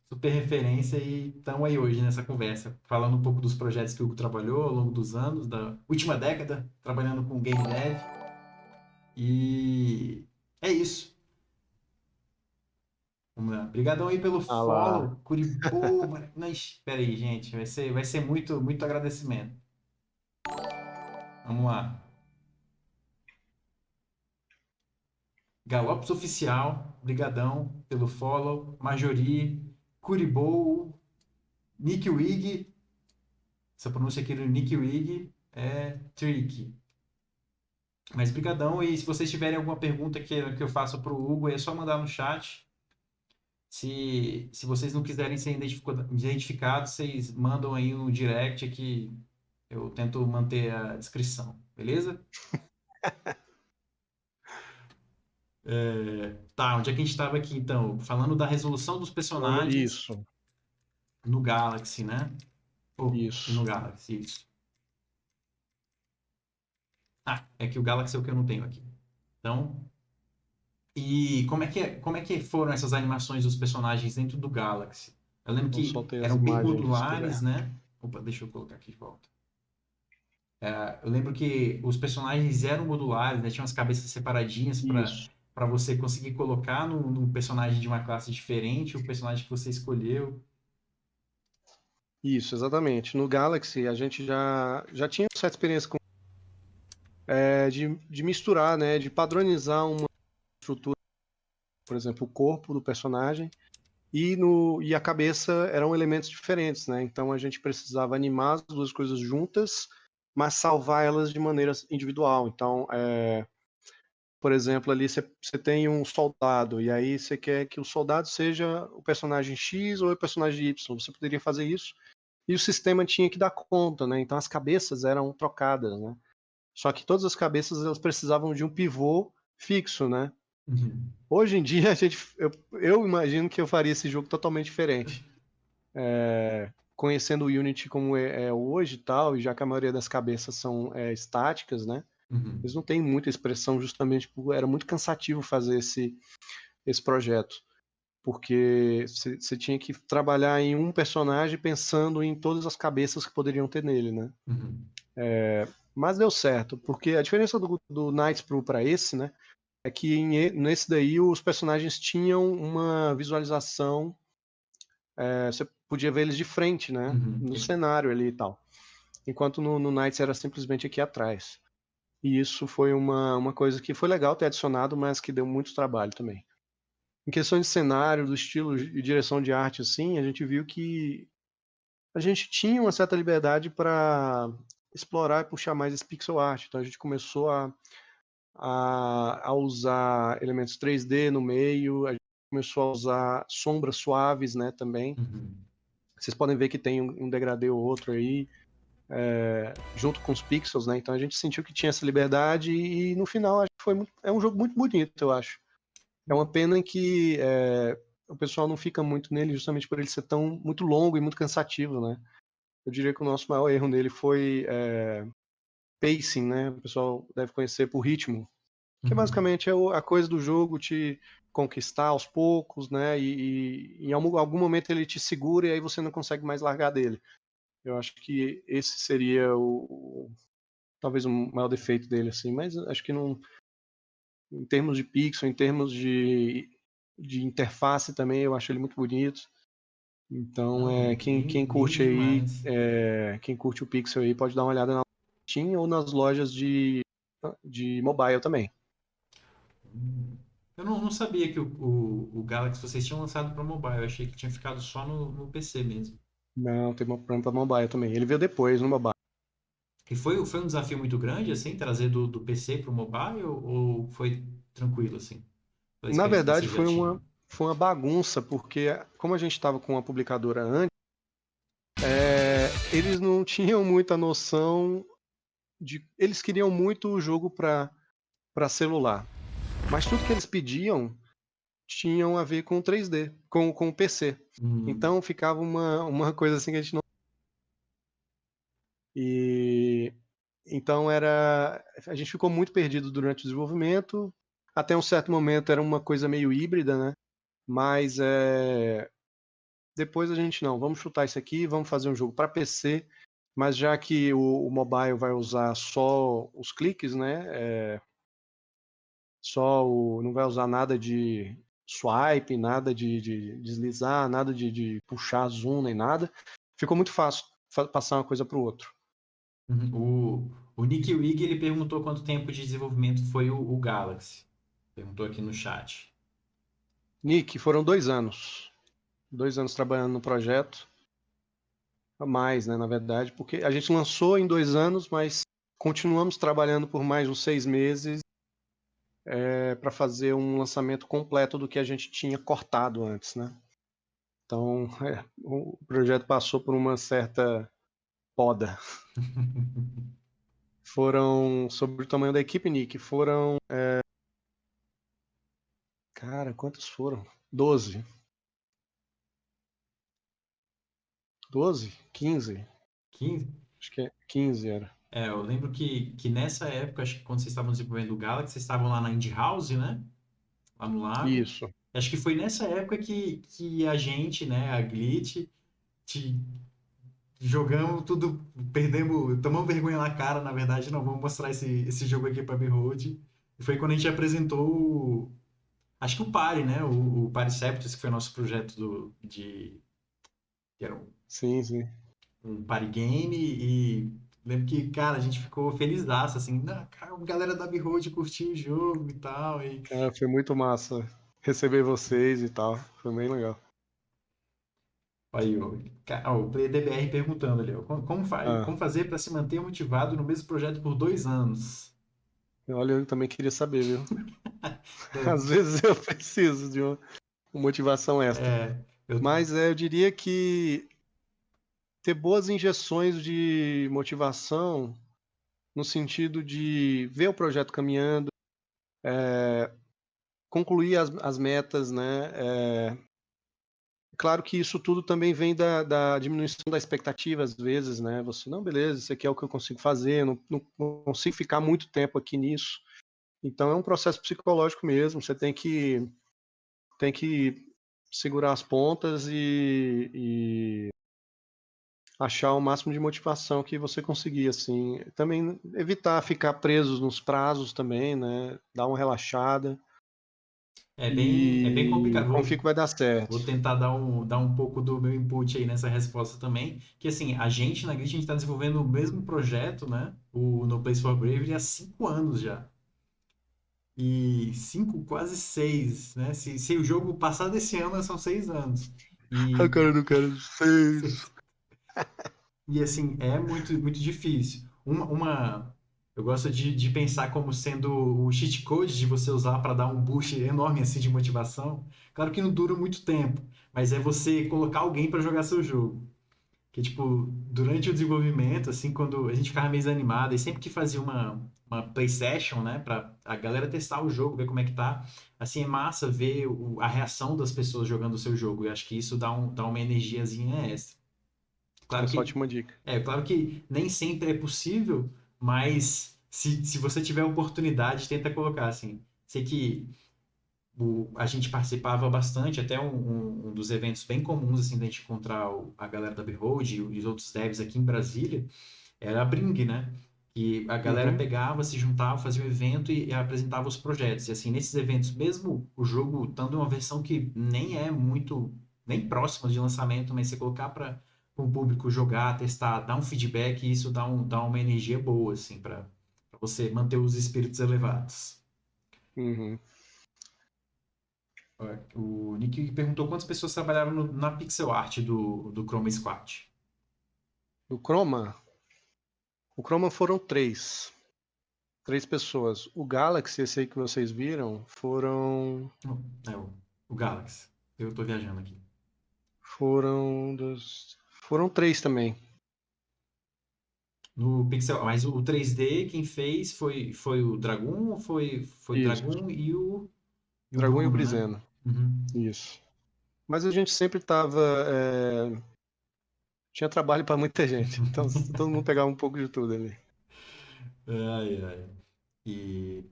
super referência, e estamos aí hoje nessa conversa, falando um pouco dos projetos que o Hugo trabalhou ao longo dos anos, da última década, trabalhando com game dev, e é isso. Vamos lá. Obrigadão aí pelo Ah lá. follow, Curibô, mas espera aí, gente, vai ser muito, muito agradecimento. Vamos lá. Galopes Oficial, brigadão pelo follow. Majori, Curibou, Nick Wig, essa pronúncia aqui do Nick Wig é tricky. Mas brigadão, e se vocês tiverem alguma pergunta que eu faça para o Hugo, é só mandar no chat. Se vocês não quiserem ser identificados, vocês mandam aí no direct que eu tento manter a descrição, beleza? Tá, onde é que a gente estava aqui então? Falando da resolução dos personagens Isso, no Galaxy, né? Oh, e no isso. Galaxy, isso. Ah, é que o Galaxy é o que eu não tenho aqui. Então, e como é que foram essas animações dos personagens dentro do Galaxy? Eu lembro Não que soltei as eram bem imagens aqui se modulares, puder. né? Opa, deixa eu colocar aqui de volta. Eu lembro que os personagens eram modulares, né? Tinham as cabeças separadinhas Isso, para você conseguir colocar no personagem de uma classe diferente, o personagem que você escolheu. isso, exatamente. No Galaxy a gente já tinha essa experiência de misturar, né, de padronizar uma estrutura, por exemplo, o corpo do personagem e a cabeça eram elementos diferentes, né? Então a gente precisava animar as duas coisas juntas, mas salvar elas de maneira individual. Então, por exemplo, ali você tem um soldado, e aí você quer que o soldado seja o personagem X ou o personagem Y. Você poderia fazer isso, e o sistema tinha que dar conta, né? Então as cabeças eram trocadas, né? Só que todas as cabeças elas precisavam de um pivô fixo, né? Uhum. Hoje em dia eu imagino que eu faria esse jogo totalmente diferente. Conhecendo o Unity como é hoje e tal, e já que a maioria das cabeças são estáticas, né? Uhum. Eles não têm muita expressão justamente porque era muito cansativo fazer esse projeto. Porque você tinha que trabalhar em um personagem pensando em todas as cabeças que poderiam ter nele, né? Uhum. Mas deu certo, porque a diferença do Knights para esse, né? É que nesse daí os personagens tinham uma visualização, você podia ver eles de frente, né? Uhum. No cenário ali e tal. Enquanto no Knights era simplesmente aqui atrás. E isso foi uma coisa que foi legal ter adicionado, mas que deu muito trabalho também. Em questão de cenário, do estilo e direção de arte, assim, a gente viu que a gente tinha uma certa liberdade para explorar e puxar mais esse pixel art. Então a gente começou a usar elementos 3D no meio, a gente começou a usar sombras suaves, né, também. Uhum. Vocês podem ver que tem um degradê ou outro aí, junto com os pixels, né? Então a gente sentiu que tinha essa liberdade e no final acho que é um jogo muito bonito, eu acho. É uma pena em que o pessoal não fica muito nele justamente por ele ser tão muito longo e muito cansativo, né? Eu diria que o nosso maior erro nele foi pacing, né? O pessoal deve conhecer por ritmo, que Uhum. basicamente é a coisa do jogo te conquistar aos poucos, né? E em algum momento ele te segura e aí você não consegue mais largar dele. Eu acho que esse seria talvez o maior defeito dele, assim, mas acho que não, em termos de pixel, em termos de interface também, eu acho ele muito bonito. Então, Não, quem lindo curte aí, demais. quem curte o pixel aí, pode dar uma olhada na Steam ou nas lojas de mobile também. Hum. Eu não sabia que o Galaxy vocês tinham lançado para mobile. Eu achei que tinha ficado só no PC mesmo. Não, tem uma para mobile também. Ele veio depois no mobile. E foi um desafio muito grande, assim, trazer do PC para o mobile ou foi tranquilo, assim, pela Na experiência que verdade, vocês já tinham? foi uma bagunça, porque como a gente estava com a publicadora antes, eles não tinham muita noção de. Eles queriam muito o jogo para celular. Mas tudo que eles pediam tinham a ver com 3D, com o PC. Hum. Então ficava uma coisa assim que a gente não. E então a gente ficou muito perdido durante o desenvolvimento. Até um certo momento era uma coisa meio híbrida, né? Mas depois a gente não, vamos chutar isso aqui, vamos fazer um jogo para PC, mas já que o mobile vai usar só os cliques, né? Não vai usar nada de swipe, nada de deslizar, nada de puxar zoom nem nada. Ficou muito fácil passar uma coisa para o outro. Uhum. O Nick Wig, ele perguntou quanto tempo de desenvolvimento foi o Galaxy. Perguntou aqui no chat. Nick, foram 2 anos. 2 anos trabalhando no projeto. A mais, né, na verdade, porque a gente lançou em 2 anos, mas continuamos trabalhando por mais uns 6 meses para fazer um lançamento completo do que a gente tinha cortado antes, né? Então, o projeto passou por uma certa poda. Sobre o tamanho da equipe, Nick, cara, quantos foram? 12. 12? 15? 15? Acho que 15 era. É, eu lembro que nessa época, acho que quando vocês estavam desenvolvendo o Galaxy, vocês estavam lá na Indie House, né? Lá no Lago. Isso. Acho que foi nessa época que a gente, né, a Glitch, te jogamos tudo, perdemos, tomamos vergonha na cara, na verdade, não, vamos mostrar esse jogo aqui pra Behold. E foi quando a gente apresentou acho que o Pari, né? O Pariceptus, que foi o nosso projeto que era Sim, sim. um party game e lembro que, cara, a gente ficou felizaço, assim, cara, a galera da Behold curtiu o jogo e tal, e Cara, foi muito massa receber vocês e tal. Foi bem legal. Aí, ó, o Player DBR perguntando ali, ó, Ah, como fazer para se manter motivado no mesmo projeto por 2 anos? olha, eu também queria saber, viu? É, Às vezes eu preciso de uma motivação extra. eu, Mas eu diria que ter boas injeções de motivação no sentido de ver o projeto caminhando, concluir as metas, né? Claro que isso tudo também vem da diminuição da expectativa, às vezes, né? Você, não, beleza, isso aqui é o que eu consigo fazer, não consigo ficar muito tempo aqui nisso. Então é um processo psicológico mesmo, você tem que segurar as pontas e achar o máximo de motivação que você conseguir, assim. Também evitar ficar presos nos prazos também, né? Dar uma relaxada é bem e complicado. confio que vai dar certo. Vou tentar dar um pouco do meu input aí nessa resposta também, que assim, a gente na Grit, a gente está desenvolvendo o mesmo projeto, né? O No Place for Bravery há 5 anos já. E 5, quase 6, né? Se o jogo passar desse ano, são 6 anos. A E, cara do cara, seis. e assim, é muito difícil. Eu gosto de pensar como sendo o cheat code de você usar para dar um boost enorme assim de motivação. Claro que não dura muito tempo, mas é você colocar alguém para jogar seu jogo. Que, tipo, durante o desenvolvimento, assim, quando a gente ficava meio desanimado, e sempre que fazia uma play session, né, pra a galera testar o jogo, ver como é que tá, assim, é massa ver a reação das pessoas jogando o seu jogo. Eu acho que isso dá uma energiazinha extra. Claro Essa é uma que, ótima dica. claro que nem sempre é possível, mas se você tiver oportunidade, tenta colocar, assim. Sei que a gente participava bastante, até um dos eventos bem comuns, assim, da gente encontrar a galera da Behold e os outros devs aqui em Brasília, era a Bring, né? Que a galera Uhum, pegava, se juntava, fazia um evento e apresentava os projetos. E assim, nesses eventos, mesmo o jogo estando em uma versão que nem é muito, nem próxima de lançamento, mas você colocar para o público jogar, testar, dar um feedback, isso dá uma energia boa, assim, para você manter os espíritos elevados. uhum. O Nick perguntou quantas pessoas trabalharam na pixel art do Chroma Squad. O Chroma? O Chroma foram três. Três pessoas. O Galaxy, esse aí que vocês viram, É o Galaxy. Eu tô viajando aqui. foram três também. No Pixel, mas o 3D quem fez foi o Dragon ou foi Isso. Dragon e o Dragão e o Bruno, né? Brizeno. Uhum. Isso. Mas a gente sempre tava. Tinha trabalho para muita gente. Então todo mundo pegava um pouco de tudo ali. Ai, ai. E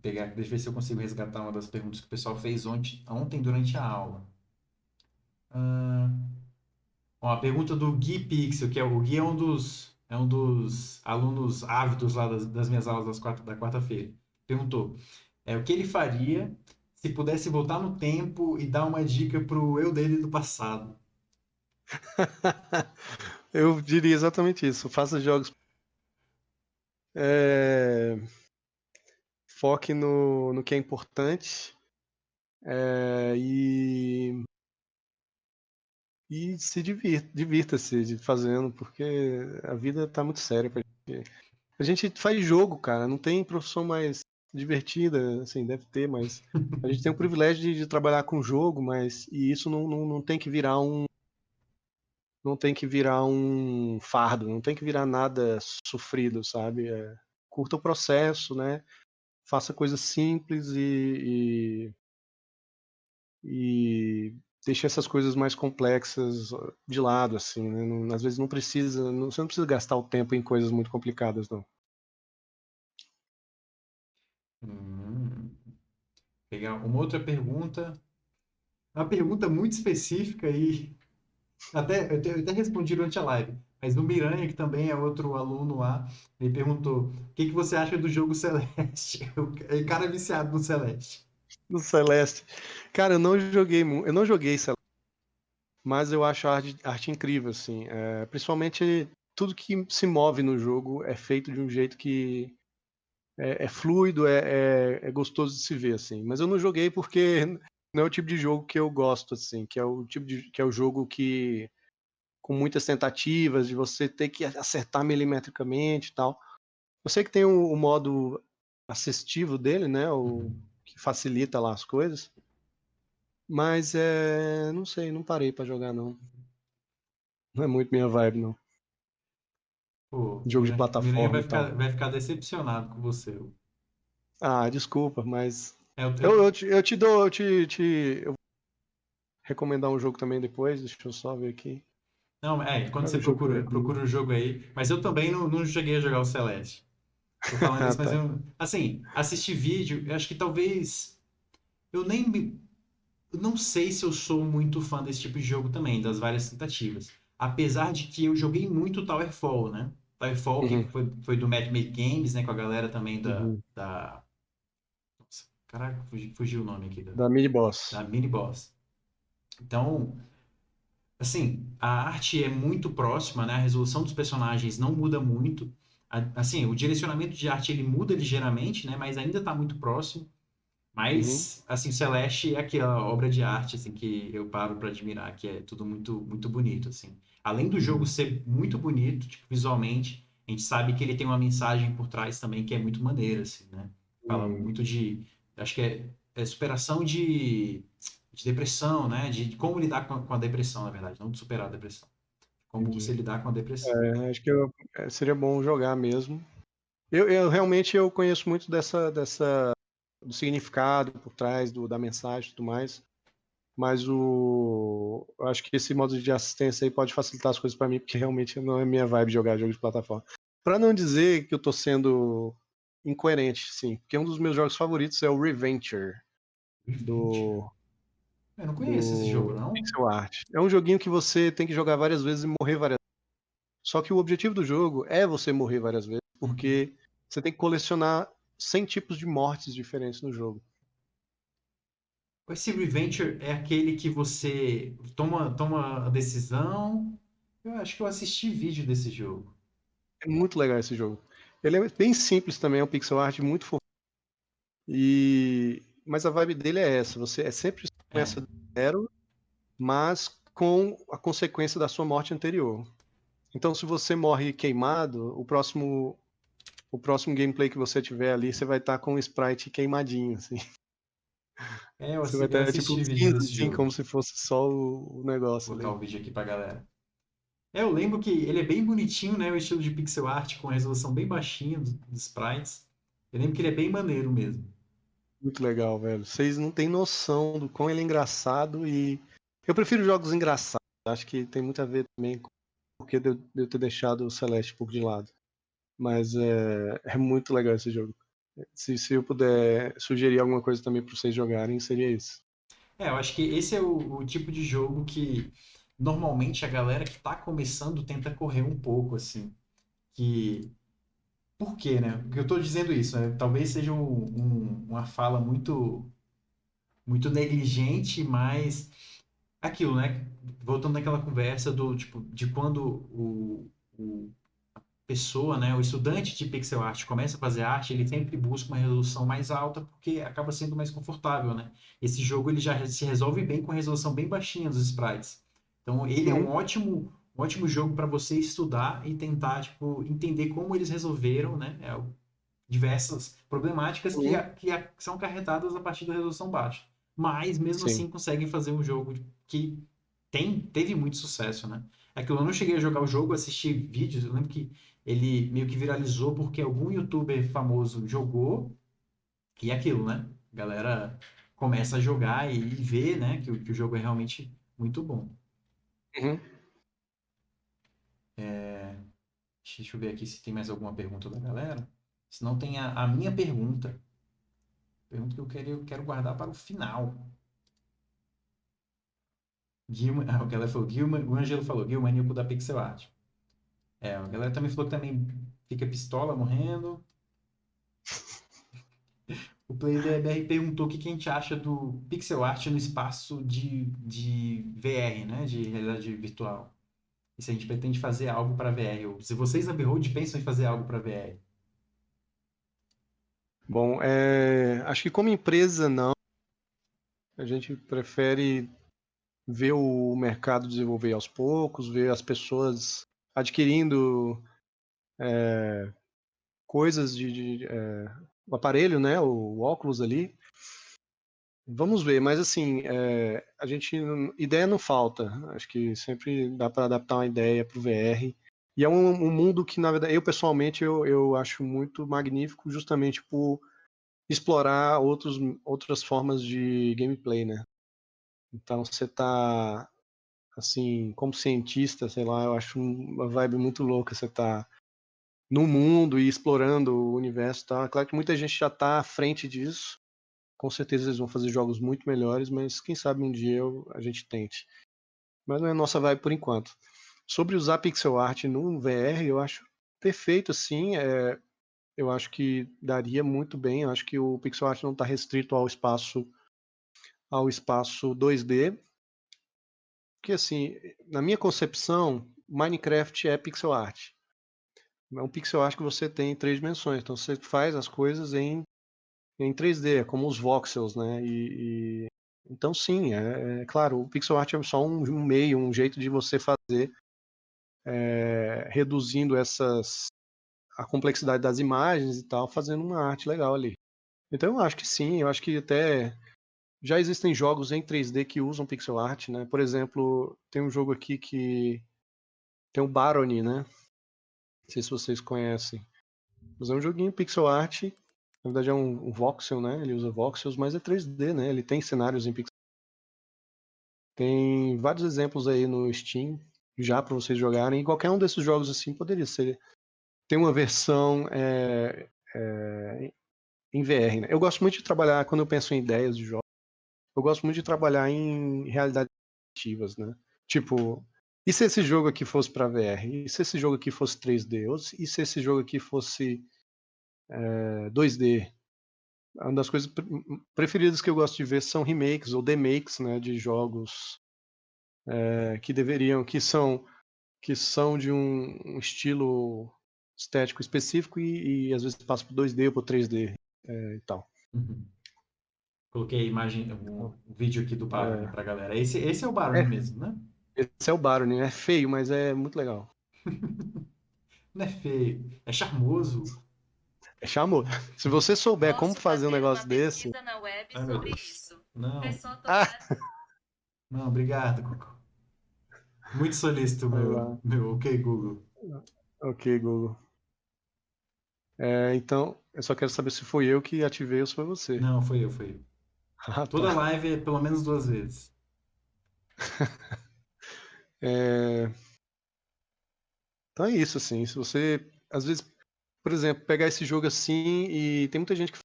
deixa eu ver se eu consigo resgatar uma das perguntas que o pessoal fez ontem durante a aula. Ah, ó, a pergunta do Gui Pixel, que o Gui é um dos alunos ávidos lá das minhas aulas da quarta-feira. Perguntou, o que ele faria se pudesse voltar no tempo e dar uma dica pro eu dele do passado? Eu diria exatamente isso. Faça jogos. é, Foque no que é importante. E se divirta-se fazendo, porque a vida tá muito séria pra gente. A gente faz jogo, cara, não tem profissão mais divertida, assim, deve ter, mas a gente tem o privilégio de trabalhar com jogo, mas e isso não tem que virar um fardo, não tem que virar nada sofrido, sabe? Curta o processo, né? Faça coisas simples e deixe essas coisas mais complexas de lado, assim, né? Às vezes você não precisa gastar o tempo em coisas muito complicadas, não. Hum, pegar uma outra pergunta. Uma pergunta muito específica e eu até respondi durante a live. Mas o Miranha, que também é outro aluno lá, ele perguntou: o que que você acha do jogo Celeste? O cara é viciado no Celeste. No Celeste. Cara, eu não joguei Celeste, mas eu acho a arte incrível, assim. Principalmente tudo que se move no jogo é feito de um jeito que é fluido, é gostoso de se ver, assim. Mas eu não joguei porque não é o tipo de jogo que eu gosto, assim, que é o jogo que com muitas tentativas, de você ter que acertar milimetricamente e tal. Eu sei que tem o modo assistivo dele, né? O que facilita lá as coisas. Mas não sei, não parei pra jogar não. Não é muito minha vibe, não. Pô, Jogo de o Miranha plataforma e tal. vai ficar decepcionado com você. Ah, desculpa, mas É, eu vou recomendar um jogo também depois, deixa eu só ver aqui. não, quando Qual é você o jogo que eu recomendo? procura um jogo aí. Mas eu também não cheguei a jogar o Celeste. Tô falando Ah, isso, mas tá. eu. Assim, assistir vídeo, eu acho que talvez. Eu nem. Eu não sei se eu sou muito fã desse tipo de jogo também, das várias tentativas. Apesar de que eu joguei muito Towerfall, né? Towerfall, que Uhum, foi do Mad Make Games, né? Com a galera também uhum. Nossa, caraca, fugiu o nome aqui Da Mini Boss. da Mini Boss. Então, assim, a arte é muito próxima, né? A resolução dos personagens não muda muito. Assim, o direcionamento de arte ele muda ligeiramente, né? Mas ainda está muito próximo. Uhum, Mas, assim, Celeste é aquela obra de arte, assim, que eu paro para admirar, que é tudo muito, muito bonito, assim. Além do jogo uhum, ser muito bonito, tipo, visualmente, a gente sabe que ele tem uma mensagem por trás também que é muito maneira, assim, né? Fala uhum. muito de, acho que é superação de depressão, né? De como lidar com a depressão, na verdade, não de superar a depressão. Como você Entendi. lidar com a depressão. Acho que seria bom jogar mesmo. Eu realmente eu conheço muito do significado por trás da mensagem e tudo mais, mas eu acho que esse modo de assistência aí pode facilitar as coisas para mim, porque realmente não é minha vibe jogar jogo de plataforma. Para não dizer que eu tô sendo incoerente, sim, porque um dos meus jogos favoritos é o Reventure Adventure. do Eu não conheço esse jogo, do não? pixel art. É um joguinho que você tem que jogar várias vezes e morrer várias vezes. Só que o objetivo do jogo é você morrer várias vezes, Uhum. porque você tem que colecionar 100 tipos de mortes diferentes no jogo. Esse Reventure é aquele que você toma a decisão. Eu acho que eu assisti vídeo desse jogo. É muito legal esse jogo. Ele é bem simples também, é um pixel art muito fofo. Mas a vibe dele é essa, você sempre É. começa do zero, mas com a consequência da sua morte anterior. Então se você morre queimado, o próximo gameplay que você tiver ali, você vai estar com o sprite queimadinho, assim. Você vai Eu estar tipo assisti vídeo cinza, desse assim, jogo. como se fosse só o Vou negócio botar ali. o vídeo aqui pra galera. Eu lembro que ele é bem bonitinho, né? O estilo de pixel art com resolução bem baixinha dos sprites. Eu lembro que ele é bem maneiro mesmo. Muito legal, velho. Vocês não têm noção do quão ele é engraçado e eu prefiro jogos engraçados. Acho que tem muito a ver também com porque de eu ter deixado o Celeste um pouco de lado. Mas é muito legal esse jogo. Se eu puder sugerir alguma coisa também para vocês jogarem, seria isso. Eu acho que esse é o tipo de jogo que normalmente a galera que tá começando tenta correr um pouco, assim. Que Por quê, né? Porque eu estou dizendo isso, né? Talvez seja uma fala muito negligente, mas aquilo, né? Voltando naquela conversa do tipo de quando o pessoa, né, o estudante de pixel art começa a fazer arte, ele sempre busca uma resolução mais alta porque acaba sendo mais confortável, né? Esse jogo ele já se resolve bem com resolução bem baixinha dos sprites. Então ele é Uhum, um ótimo jogo para você estudar e tentar tipo entender como eles resolveram, né? Diversas problemáticas uhum, que são acarretadas a partir da resolução baixa. Mas, mesmo sim. assim, conseguem fazer um jogo que teve muito sucesso, né? É que eu não cheguei a jogar o jogo, assisti vídeos, eu lembro que ele meio que viralizou porque algum youtuber famoso jogou, e é aquilo, né? A galera começa a jogar e vê, né, que o jogo é realmente muito bom. Uhum. Deixa eu ver aqui se tem mais alguma pergunta da galera. Se não tem a minha pergunta. Pergunta que eu quero guardar para o final. A galera falou, o Ângelo falou, Gil maníaco da pixel art. A galera também falou que também fica pistola morrendo. O PlayDBR perguntou o que a gente acha do pixel art no espaço de VR, né? De realidade virtual. E se a gente pretende fazer algo para VR. Ou se vocês na Behold pensam em fazer algo para VR. Bom, acho que como empresa não. A gente prefere ver o mercado desenvolver aos poucos, ver as pessoas adquirindo coisas o aparelho, né, o óculos ali. Vamos ver, mas assim, ideia não falta. Acho que sempre dá para adaptar uma ideia para o VR. E é um mundo que, na verdade, eu pessoalmente eu acho muito magnífico, justamente por explorar outras formas de gameplay, né? Então você tá, assim, como cientista, sei lá, eu acho uma vibe muito louca. Você tá no mundo e explorando o universo, tá? É claro que muita gente já tá à frente disso. Com certeza eles vão fazer jogos muito melhores, mas quem sabe um dia a gente tente. Mas não é a nossa vibe por enquanto. Sobre usar pixel art no VR, eu acho perfeito, assim. Eu acho que daria muito bem. Eu acho que o pixel art não está restrito ao espaço 2D. Porque, assim, na minha concepção, Minecraft é pixel art. É um pixel art que você tem em 3 dimensões. Então você faz as coisas em 3D, é como os voxels, né? Então sim, é claro, o pixel art é só um meio, um jeito de você fazer, reduzindo a complexidade das imagens e tal, fazendo uma arte legal ali. Então eu acho que sim, eu acho que até já existem jogos em 3D que usam pixel art, né? Por exemplo, tem um jogo aqui que tem o Barony, né? Não sei se vocês conhecem. Mas é um joguinho pixel art. Na verdade é um voxel, né? Ele usa voxels, mas é 3D, né? Ele tem cenários em pixel. Tem vários exemplos aí no Steam já para vocês jogarem. E qualquer um desses jogos assim poderia ser. Tem uma versão em VR, né? Eu gosto muito de trabalhar, quando eu penso em ideias de jogos, eu gosto muito de trabalhar em realidades ativas, né? Tipo, e se esse jogo aqui fosse para VR? E se esse jogo aqui fosse 3D? E se esse jogo aqui fosse 2D? Uma das coisas preferidas que eu gosto de ver são remakes ou demakes, né, de jogos que são de um estilo estético específico e às vezes passa por 2D ou por 3D e tal. Uhum. Coloquei a imagem, o vídeo aqui do Barony É, pra galera. Esse é o Barony é, mesmo, né? esse é o Barony, é feio, mas é muito legal. Não é feio, é charmoso. É charmoso. Se você souber como Posso fazer um fazer uma negócio desse. pesquisa na web Ai, meu sobre Deus. isso. Não, É só Ah, tocar. não, obrigado, Coco. Muito solícito, vai meu, lá. meu ok, Google. Ok, Google. Então, eu só quero saber se foi eu que ativei ou se foi você. Não, foi eu, foi eu. Ah, Toda tá. live é pelo menos 2 vezes. É, Então é isso, assim. Se você, às vezes, por exemplo, pegar esse jogo assim e tem muita gente que faz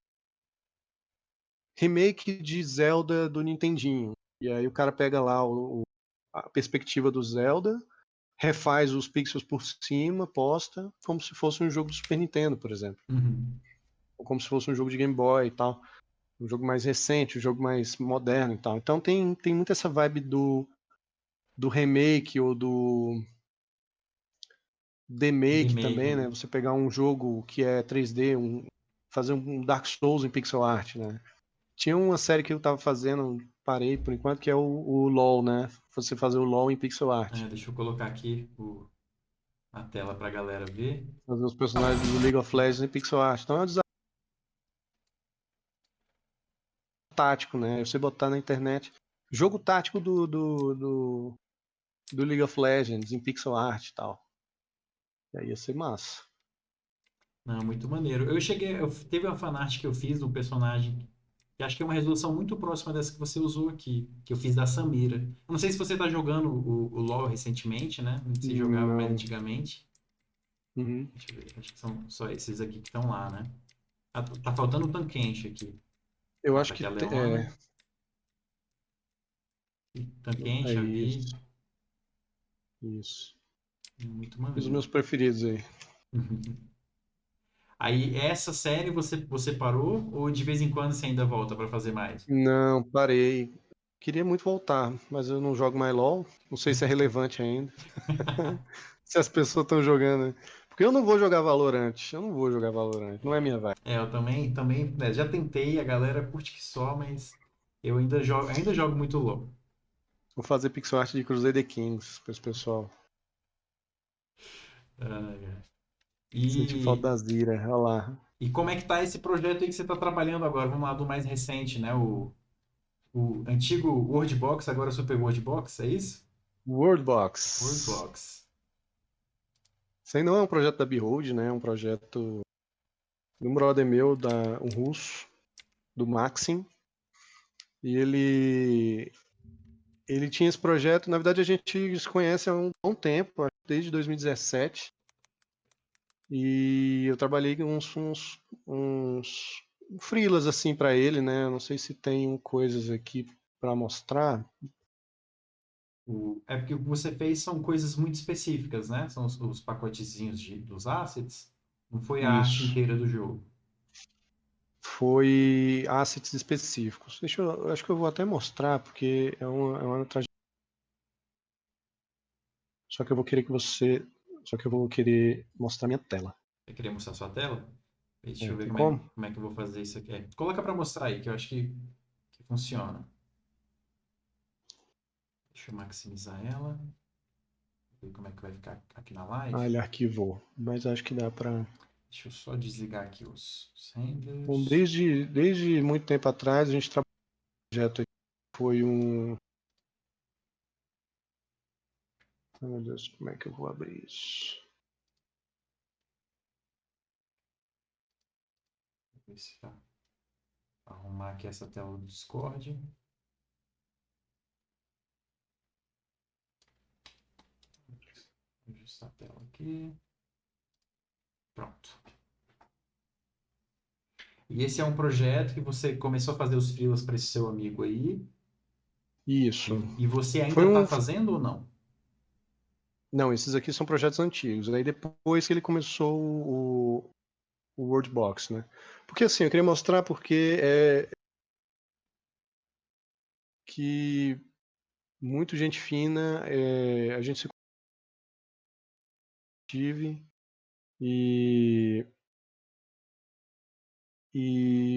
remake de Zelda do Nintendinho. E aí o cara pega lá a perspectiva do Zelda, refaz os pixels por cima, posta, como se fosse um jogo do Super Nintendo, por exemplo. Uhum. Ou como se fosse um jogo de Game Boy e tal. Um jogo mais recente, um jogo mais moderno e tal. Então tem muito essa vibe do remake ou do demake Remake, também, né? né? Você pegar um jogo que é 3D, fazer um Dark Souls em pixel art, né? Tinha uma série que eu tava fazendo, parei por enquanto, que é o LoL, né? Você fazer o LoL em pixel art. Deixa eu colocar aqui na tela pra galera ver. Fazer os personagens do League of Legends em pixel art. Então é um desafio tático, né? Você botar na internet jogo tático do League of Legends em pixel art e tal. E aí ia ser massa. Não, muito maneiro. Teve uma fanart que eu fiz de um personagem que acho que é uma resolução muito próxima dessa que você usou aqui, que eu fiz da Samira. Eu não sei se você tá jogando o LoL recentemente, né? Não se jogava mais Não. antigamente. Uhum. Deixa eu ver, acho que são só esses aqui que estão lá, né? Tá faltando o Tanquenche aqui. Eu Ah, acho tá que aqui a Leona. é Tanquenche, a Vi. isso. Isso. Muito Os maneiro. meus preferidos aí. Aí, essa série você parou ou de vez em quando você ainda volta pra fazer mais? Não, parei. Queria muito voltar, mas eu não jogo mais LoL. Não sei se é relevante ainda. Se as pessoas estão jogando, né? Porque eu não vou jogar Valorant. Eu não vou jogar Valorant. Não é minha vibe. Eu também, né, já tentei, a galera curte que só, mas eu ainda jogo muito LoL. Vou fazer pixel art de Crusader Kings para esse pessoal. Senti falta da Zira, olha lá. E como é que tá esse projeto aí que você tá trabalhando agora? Vamos lá do mais recente, né? O antigo Wordbox, agora Super Wordbox, é isso? Worldbox. Wordbox. Isso aí não é um projeto da Behold, né? É um projeto de um brother meu, um russo, do Maxim. E ele tinha esse projeto. Na verdade, a gente se conhece há um bom tempo, desde 2017. E eu trabalhei uns freelas assim para ele, né? Eu não sei se tem coisas aqui para mostrar. É porque o que você fez são coisas muito específicas, né? São os pacotezinhos dos assets. Não foi a arte Isso. inteira do jogo. Foi assets específicos. Eu acho que eu vou até mostrar, porque é uma trajetória. Só que eu vou querer mostrar minha tela. Você queria mostrar sua tela? Deixa eu ver Tem como como? é que eu vou fazer isso aqui. Coloca para mostrar aí, que eu acho que funciona. Deixa eu maximizar ela. Ver como é que vai ficar aqui na live. Ele arquivou, mas acho que dá para. Deixa eu só desligar aqui os Bom, renders. desde muito tempo atrás a gente trabalhou um projeto aqui, foi um. Ai, meu Deus, como é que eu vou abrir isso? Vou ver se tá. Arrumar aqui essa tela do Discord. Ajustar a tela aqui. Pronto. E esse é um projeto que você começou a fazer os freelas para esse seu amigo aí. Isso. E você ainda Foi está fazendo ou não? Não, esses aqui são projetos antigos. Aí depois que ele começou o Wordbox, né? Porque assim, eu queria mostrar porque que muito gente fina, a gente se tive e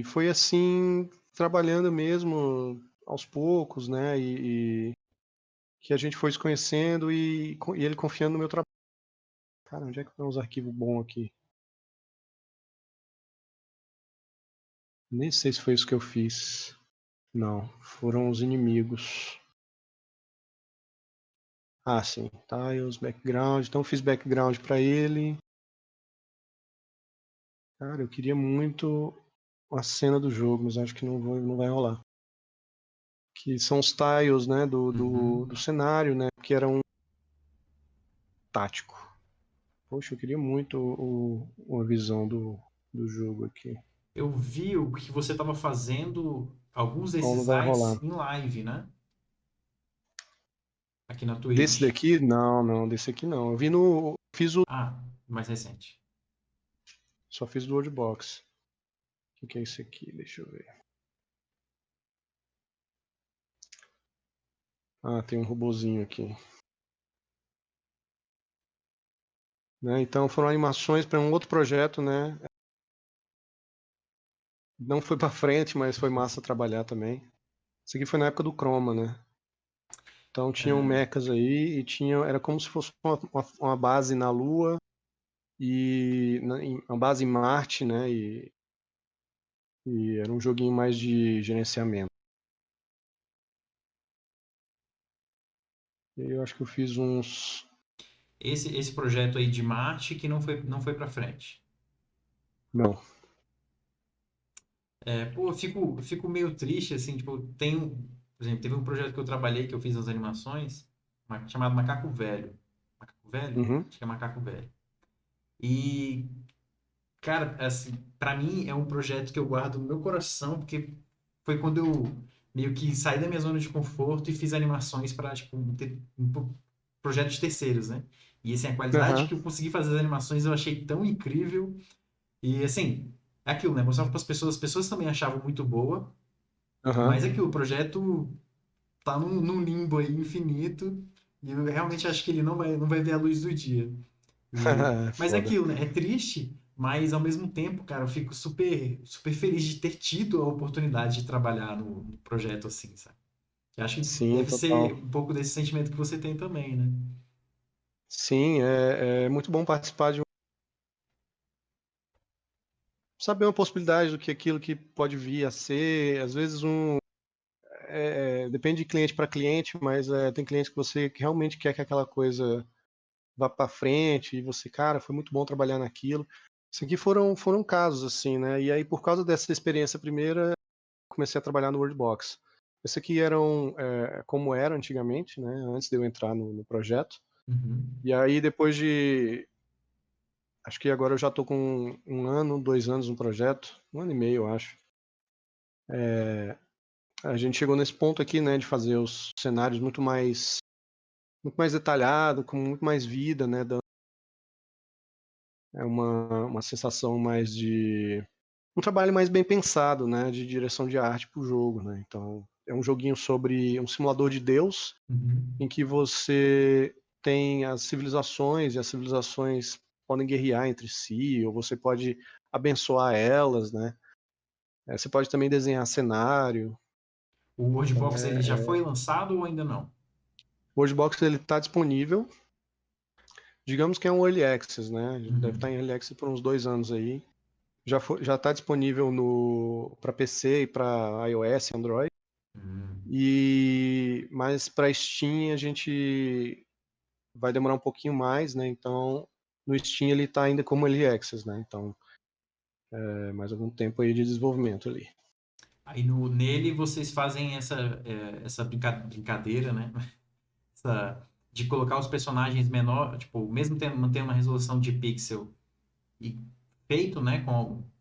foi assim, trabalhando mesmo aos poucos, né? E que a gente foi se conhecendo e ele confiando no meu trabalho. Cara, onde é que tem uns arquivos bons aqui? Nem sei se foi isso que eu fiz. Não, foram os inimigos. Ah, sim. Tiles, background. Então eu fiz background para ele. Cara, eu queria muito a cena do jogo, mas acho que não vai rolar. Que são os tiles, né, do cenário, né, que era um tático. Poxa, eu queria muito uma visão do jogo aqui. Eu vi o que você estava fazendo, alguns Então desses não vai rolar. sites em live, né? Aqui na Desse Twitch. daqui? Não, desse aqui não. Fiz Ah, mais recente. só fiz do Wordbox. O que é esse aqui? Deixa eu ver. Ah, tem um robozinho aqui. Né? Então foram animações para um outro projeto, né? Não foi para frente, mas foi massa trabalhar também. Isso aqui foi na época do Chroma, né? Então tinham mechas aí e era como se fosse uma base na Lua e uma base em Marte, né? E era um joguinho mais de gerenciamento. E eu acho que eu fiz uns. Esse projeto aí de Marte que não foi para frente. Não. Pô, eu fico meio triste, assim, tipo, por exemplo, teve um projeto que eu trabalhei, que eu fiz as animações, chamado Macaco Velho. Macaco Velho? Uhum. Acho que é Macaco Velho. E, cara, assim, pra mim é um projeto que eu guardo no meu coração, porque foi quando eu meio que saí da minha zona de conforto e fiz animações para, tipo, ter projetos de terceiros, né? E, assim, a qualidade Aham. que eu consegui fazer as animações eu achei tão incrível. E, assim, é aquilo, né? Mostrava para as pessoas também achavam muito boa, Aham. mas é aquilo, o projeto tá num limbo aí infinito, e eu realmente acho que ele não vai ver a luz do dia. Mas é Foda. aquilo, né? É triste, mas ao mesmo tempo, cara, eu fico super, super feliz de ter tido a oportunidade de trabalhar no projeto assim, sabe? Que acho que Sim, deve ser total. um pouco desse sentimento que você tem também, né? Sim, é muito bom participar de saber uma possibilidade do que aquilo que pode vir a ser. Às vezes depende de cliente para cliente, mas tem clientes que você realmente quer que aquela coisa vá para frente e você, cara, foi muito bom trabalhar naquilo. Isso aqui foram casos assim, né? E aí por causa dessa experiência primeira, comecei a trabalhar no Wordbox. Esse aqui como era antigamente, né? Antes de eu entrar no projeto. Uhum. E aí depois de, acho que agora eu já estou com 1 ano, 2 anos no projeto, 1 ano e meio, eu acho. A gente chegou nesse ponto aqui, né, de fazer os cenários muito mais detalhado, com muito mais vida, né? É uma sensação mais de um trabalho mais bem pensado, né, de direção de arte para o jogo, né? Então é um joguinho sobre um simulador de Deus, Uhum. em que você tem as civilizações e as civilizações podem guerrear entre si, ou você pode abençoar elas, né? Você pode também desenhar cenário. O Então Wordbox ele já foi lançado ou ainda não? o Worldbox ele está disponível. Digamos que é um early access, né? Deve estar Uhum. em early access por uns 2 anos aí. Já está disponível para PC e para iOS, Android. Uhum. Mas para Steam a gente vai demorar um pouquinho mais, né? Então no Steam ele está ainda como early access, né? Então mais algum tempo aí de desenvolvimento ali. Aí nele vocês fazem essa brincadeira, né? De colocar os personagens menor, tipo, mesmo mantendo uma resolução de pixel e feito, né,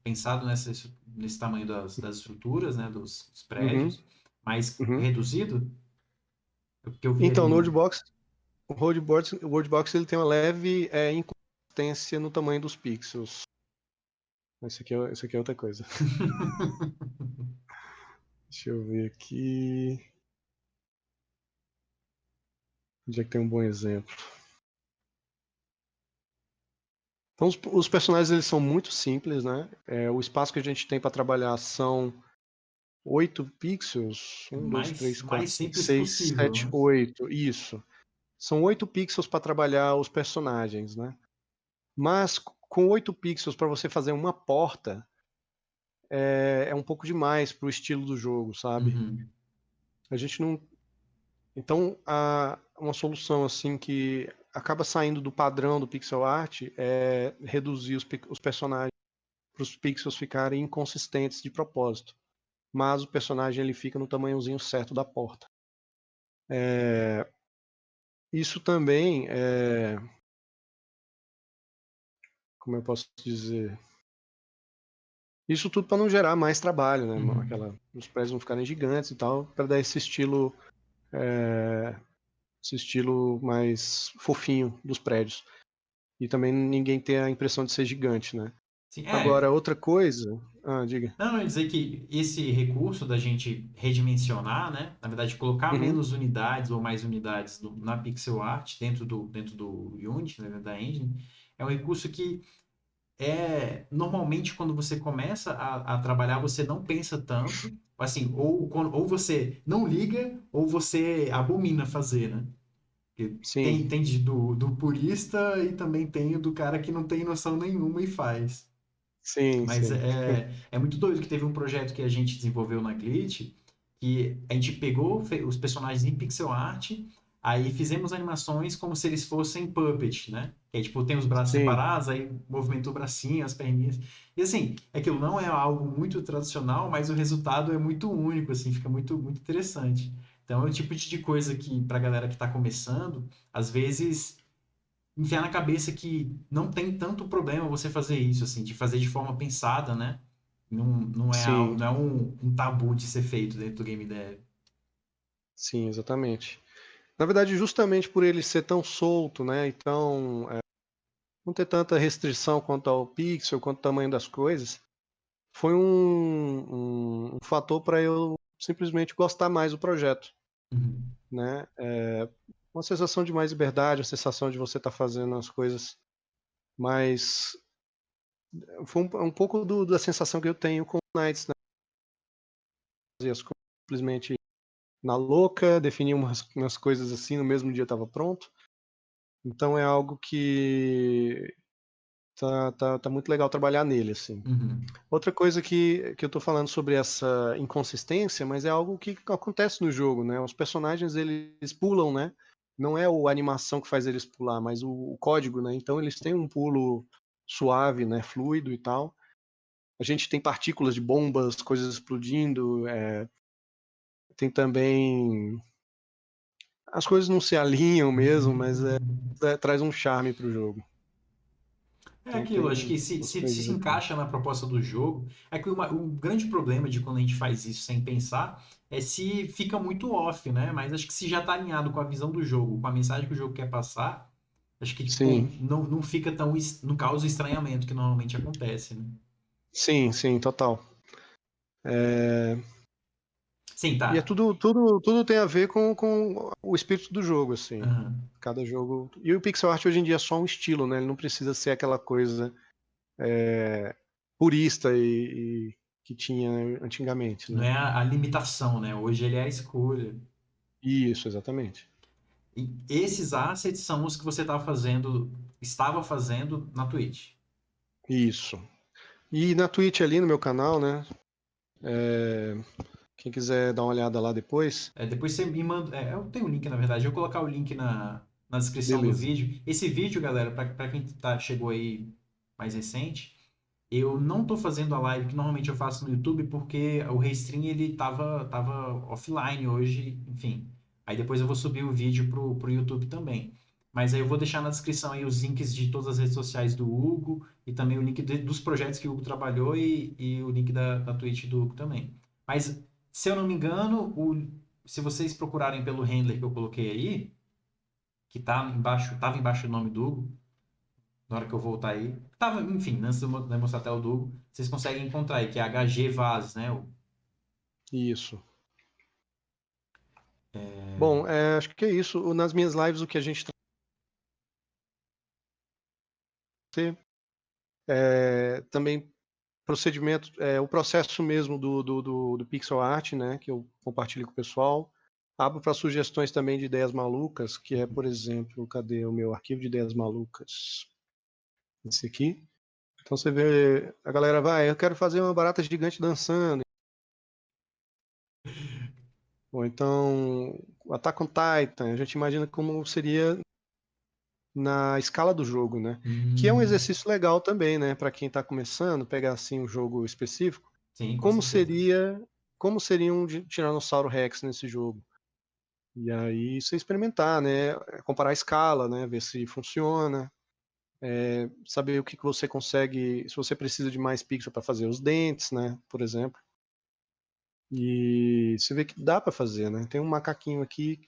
pensado nesse tamanho das estruturas, né, dos Uhum, prédios, mas uhum. reduzido, porque eu vi Então no ali. Worldbox, o Worldbox ele tem uma leve inconsistência no tamanho dos pixels. Isso aqui é outra coisa. Deixa eu ver aqui. Onde é que tem um bom exemplo? Então, os personagens eles são muito simples, né? O espaço que a gente tem para trabalhar são 8 pixels. Um, dois, mais, três, mais quatro, cinco, simples seis, possível, sete, né? 8. Isso. São 8 pixels para trabalhar os personagens, né? Mas com 8 pixels para você fazer uma porta é um pouco demais para o estilo do jogo, sabe? Uhum. A gente não. Então, uma solução assim que acaba saindo do padrão do pixel art é reduzir os personagens para os pixels ficarem inconsistentes de propósito. Mas o personagem ele fica no tamanhozinho certo da porta. Isso também como eu posso dizer? Isso tudo para não gerar mais trabalho, né? Uhum. Os prédios não ficarem gigantes e tal, para dar esse estilo mais fofinho dos prédios. E também ninguém ter a impressão de ser gigante, né? Sim, Agora, outra coisa. Diga. não, eu ia dizer que esse recurso da gente redimensionar, né? Na verdade, colocar Uhum, menos unidades ou mais unidades na pixel art dentro do Unity, né, da engine, é um recurso que normalmente quando você começa a trabalhar, você não pensa tanto, assim, ou você não liga ou você abomina fazer, né? Porque sim, tem do purista e também tem o do cara que não tem noção nenhuma e faz. sim, Mas sim. é muito doido que teve um projeto que a gente desenvolveu na Glitch, que a gente pegou os personagens em pixel art, aí fizemos animações como se eles fossem puppet, né? Que aí, tipo, tem os braços Sim, separados, aí movimenta o bracinho, as perninhas. E assim, aquilo não é algo muito tradicional, mas o resultado é muito único, assim, fica muito, muito interessante. Então é o tipo de coisa que, pra galera que tá começando, às vezes enfiar na cabeça que não tem tanto problema você fazer isso, assim, de fazer de forma pensada, né? Não é algo, sim, não é um tabu de ser feito dentro do game dev. sim, exatamente. Na verdade, justamente por ele ser tão solto, né? Então, não ter tanta restrição quanto ao pixel, quanto ao tamanho das coisas, foi um fator para eu simplesmente gostar mais do projeto, Uhum. né? Uma sensação de mais liberdade, uma sensação de você estar fazendo as coisas mais. Foi um pouco da sensação que eu tenho com Knights, né? Fazer as coisas simplesmente na louca, definir umas coisas assim, no mesmo dia estava pronto. Então é algo que tá muito legal trabalhar nele, assim. Uhum. Outra coisa que eu tô falando sobre essa inconsistência, mas é algo que acontece no jogo, né? Os personagens, eles pulam, né? Não é a animação que faz eles pular, mas o código, né? Então eles têm um pulo suave, né? Fluido e tal. A gente tem partículas de bombas, coisas explodindo. Tem também... As coisas não se alinham mesmo, mas traz um charme pro jogo. É Então aquilo, acho tem que se, umas se, se coisas se aqui. encaixa na proposta do jogo, é que o grande problema de quando a gente faz isso sem pensar é se fica muito off, né? Mas acho que se já está alinhado com a visão do jogo, com a mensagem que o jogo quer passar, acho que tipo, Sim, não fica tão, não causa o estranhamento que normalmente acontece, né? sim, total. Sim, E é tá. tudo tem a ver com o espírito do jogo, assim. Aham. Cada jogo. E o pixel art hoje em dia é só um estilo, né? Ele não precisa ser aquela coisa purista e que tinha antigamente, Não né? é a limitação, né? Hoje ele é a escolha. Isso, exatamente. E esses assets são os que você estava fazendo na Twitch. Isso. E na Twitch ali no meu canal, né? Quem quiser dar uma olhada lá depois, Depois você me manda. Eu tenho o link, na verdade. Eu vou colocar o link na descrição do beleza. vídeo. Esse vídeo, galera, para quem chegou aí mais recente, eu não tô fazendo a live que normalmente eu faço no YouTube porque o Restream ele tava offline hoje, enfim. Aí depois eu vou subir o vídeo pro YouTube também. Mas aí eu vou deixar na descrição aí os links de todas as redes sociais do Hugo e também o link dos projetos que o Hugo trabalhou e o link da Twitch do Hugo também. Mas, se eu não me engano, se vocês procurarem pelo handler que eu coloquei aí, que tava embaixo do nome do Hugo, na hora que eu voltar aí, tava, enfim, antes de eu mostrar até o do Hugo, vocês conseguem encontrar aí, que é HG Vaz, né? Isso. Bom, acho que é isso. Nas minhas lives, o que a gente traz também procedimento, o processo mesmo do pixel art, né, que eu compartilho com o pessoal. Abro para sugestões também de ideias malucas, que é, por exemplo, cadê o meu arquivo de ideias malucas? Esse aqui. Então você vê, a galera vai, eu quero fazer uma barata gigante dançando. Ou então, Attack on Titan, a gente imagina como seria na escala do jogo, né? Que é um Hum, exercício legal também, né, para quem está começando, pegar assim um jogo específico. sim, com Como certeza. seria, como seria um Tiranossauro Rex nesse jogo? E aí você experimentar, né? Comparar a escala, né? Ver se funciona, saber o que você consegue, se você precisa de mais pixel para fazer os dentes, né? Por exemplo. E você vê que dá para fazer, né? Tem um macaquinho aqui,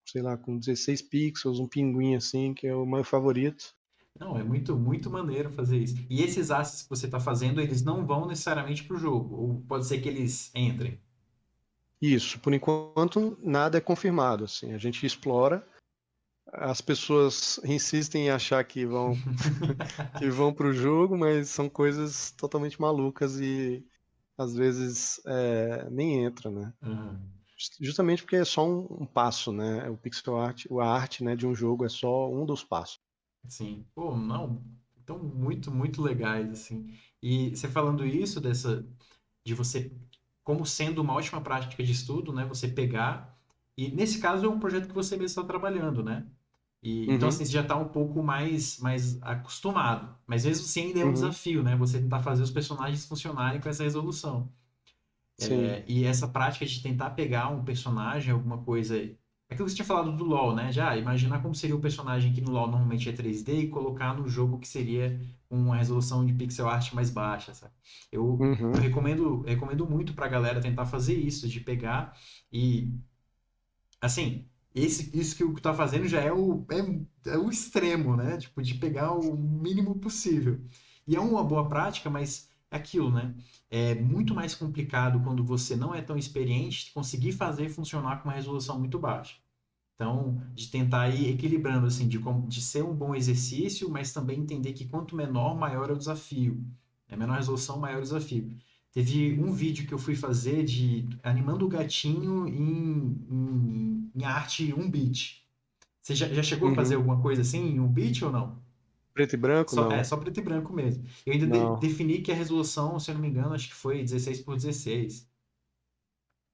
sei lá, com 16 pixels, um pinguim assim, que é o meu favorito. Não, é muito, muito maneiro fazer isso. E esses assets que você está fazendo, eles não vão necessariamente para o jogo, ou pode ser que eles entrem. Isso, por enquanto nada é confirmado, assim. A gente explora, as pessoas insistem em achar que vão para o jogo, mas são coisas totalmente malucas e às vezes nem entra, né? Aham. Justamente porque é só um passo, né? O pixel art, a arte, né, de um jogo é só um dos passos. Sim. Pô, não. Então, muito, muito legais, assim. E você falando isso, de você, como sendo uma ótima prática de estudo, né? Você pegar. E nesse caso é um projeto que você mesmo está trabalhando, né? E, então, Uhum, assim, você já está um pouco mais acostumado. Mas mesmo assim ainda é um uhum, desafio, né? Você tentar fazer os personagens funcionarem com essa resolução. sim, E essa prática de tentar pegar um personagem, alguma coisa. Aquilo que você tinha falado do LoL, né? Já imaginar como seria o personagem que no LoL normalmente é 3D e colocar no jogo que seria com uma resolução de pixel art mais baixa, sabe? Eu uhum, recomendo muito pra galera tentar fazer isso, de pegar e, assim, isso que o que tá fazendo já é o extremo, né? Tipo, de pegar o mínimo possível. E é uma boa prática, mas é aquilo, né? É muito mais complicado quando você não é tão experiente conseguir fazer funcionar com uma resolução muito baixa. Então, de tentar ir equilibrando, assim, de ser um bom exercício, mas também entender que quanto menor, maior é o desafio. É menor resolução, maior o desafio. Teve um vídeo que eu fui fazer de animando o gatinho em arte 1 bit. Você já chegou a fazer Uhum. alguma coisa assim em 1 bit ou não? Preto e branco? Só, Não. só preto e branco mesmo. Eu ainda Não. defini que a resolução, se eu não me engano, acho que foi 16 por 16.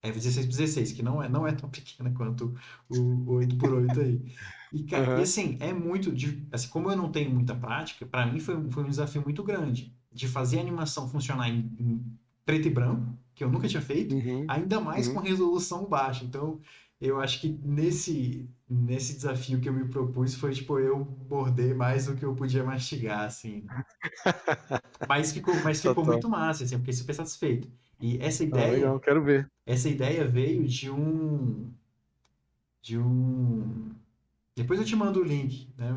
É 16 por 16, que não é tão pequena quanto o 8 por 8 aí. E Aham. assim, é muito. Assim, como eu não tenho muita prática, para mim foi um desafio muito grande de fazer a animação funcionar em preto e branco, que eu nunca tinha feito, Uhum. ainda mais com Uhum. resolução baixa. Então, eu acho que nesse desafio que eu me propus foi, tipo, eu morder mais do que eu podia mastigar, assim. Mas ficou Total. muito massa, assim, eu fiquei super satisfeito. E essa Ah, legal, ideia. quero ver. Essa ideia veio de um. Depois eu te mando o link, né?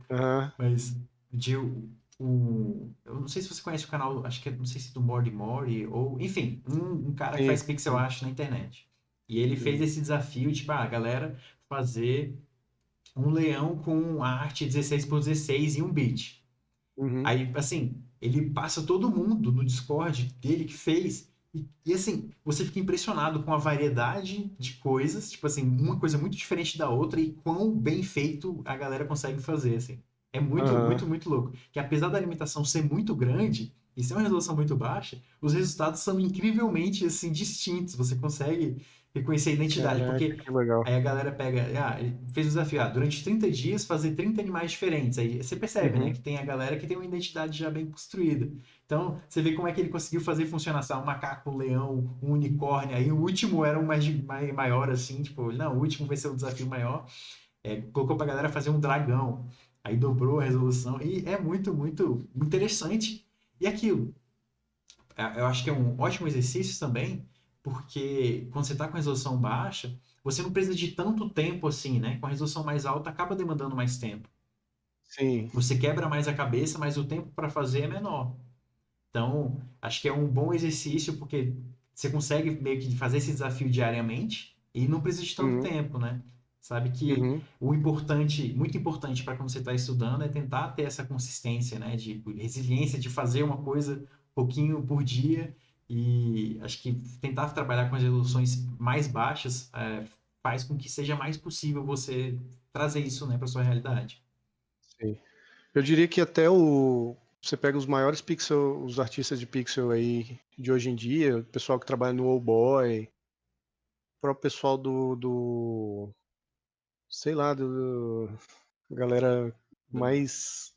Aham. Mas eu não sei se você conhece o canal, acho que não sei se do Mori Mori, ou, enfim, um cara que Sim, faz pixel sim, art na internet. E ele fez sim. esse desafio, tipo, galera, fazer um leão com arte 16 por 16 em 1 bit. Uhum. Aí, assim, ele passa todo mundo no Discord dele que fez. Assim, você fica impressionado com a variedade de coisas, tipo assim, uma coisa muito diferente da outra e quão bem feito a galera consegue fazer, assim. É muito, Aham. muito, muito louco. Que apesar da limitação ser muito grande e ser uma resolução muito baixa, os resultados são incrivelmente, assim, distintos. Você consegue reconhecer a identidade, Caraca, porque que legal. aí a galera pega, ele fez o desafio, durante 30 dias fazer 30 animais diferentes. Aí você percebe, né, Uhum. que tem a galera que tem uma identidade já bem construída. Então, você vê como é que ele conseguiu fazer funcionar, sabe? Um macaco, um leão, um unicórnio. Aí o último era um maior, assim, tipo, não, o último vai ser o desafio maior. Colocou pra galera fazer um dragão. Aí dobrou a resolução. E é muito, muito interessante. E aquilo, eu acho que é um ótimo exercício também, porque quando você está com resolução baixa, você não precisa de tanto tempo assim, né? Com a resolução mais alta, acaba demandando mais tempo. Sim. Você quebra mais a cabeça, mas o tempo para fazer é menor. Então, acho que é um bom exercício, porque você consegue meio que fazer esse desafio diariamente e não precisa de tanto Uhum. tempo, né? Sabe que Uhum. o importante, muito importante para quando você está estudando é tentar ter essa consistência, né? De resiliência, de fazer uma coisa um pouquinho por dia e acho que tentar trabalhar com as resoluções mais baixas faz com que seja mais possível você trazer isso, né, para sua realidade. Sim. Eu diria que até você pega os maiores pixel, os artistas de pixel aí de hoje em dia, o pessoal que trabalha no Boy, o próprio pessoal sei lá, galera mais,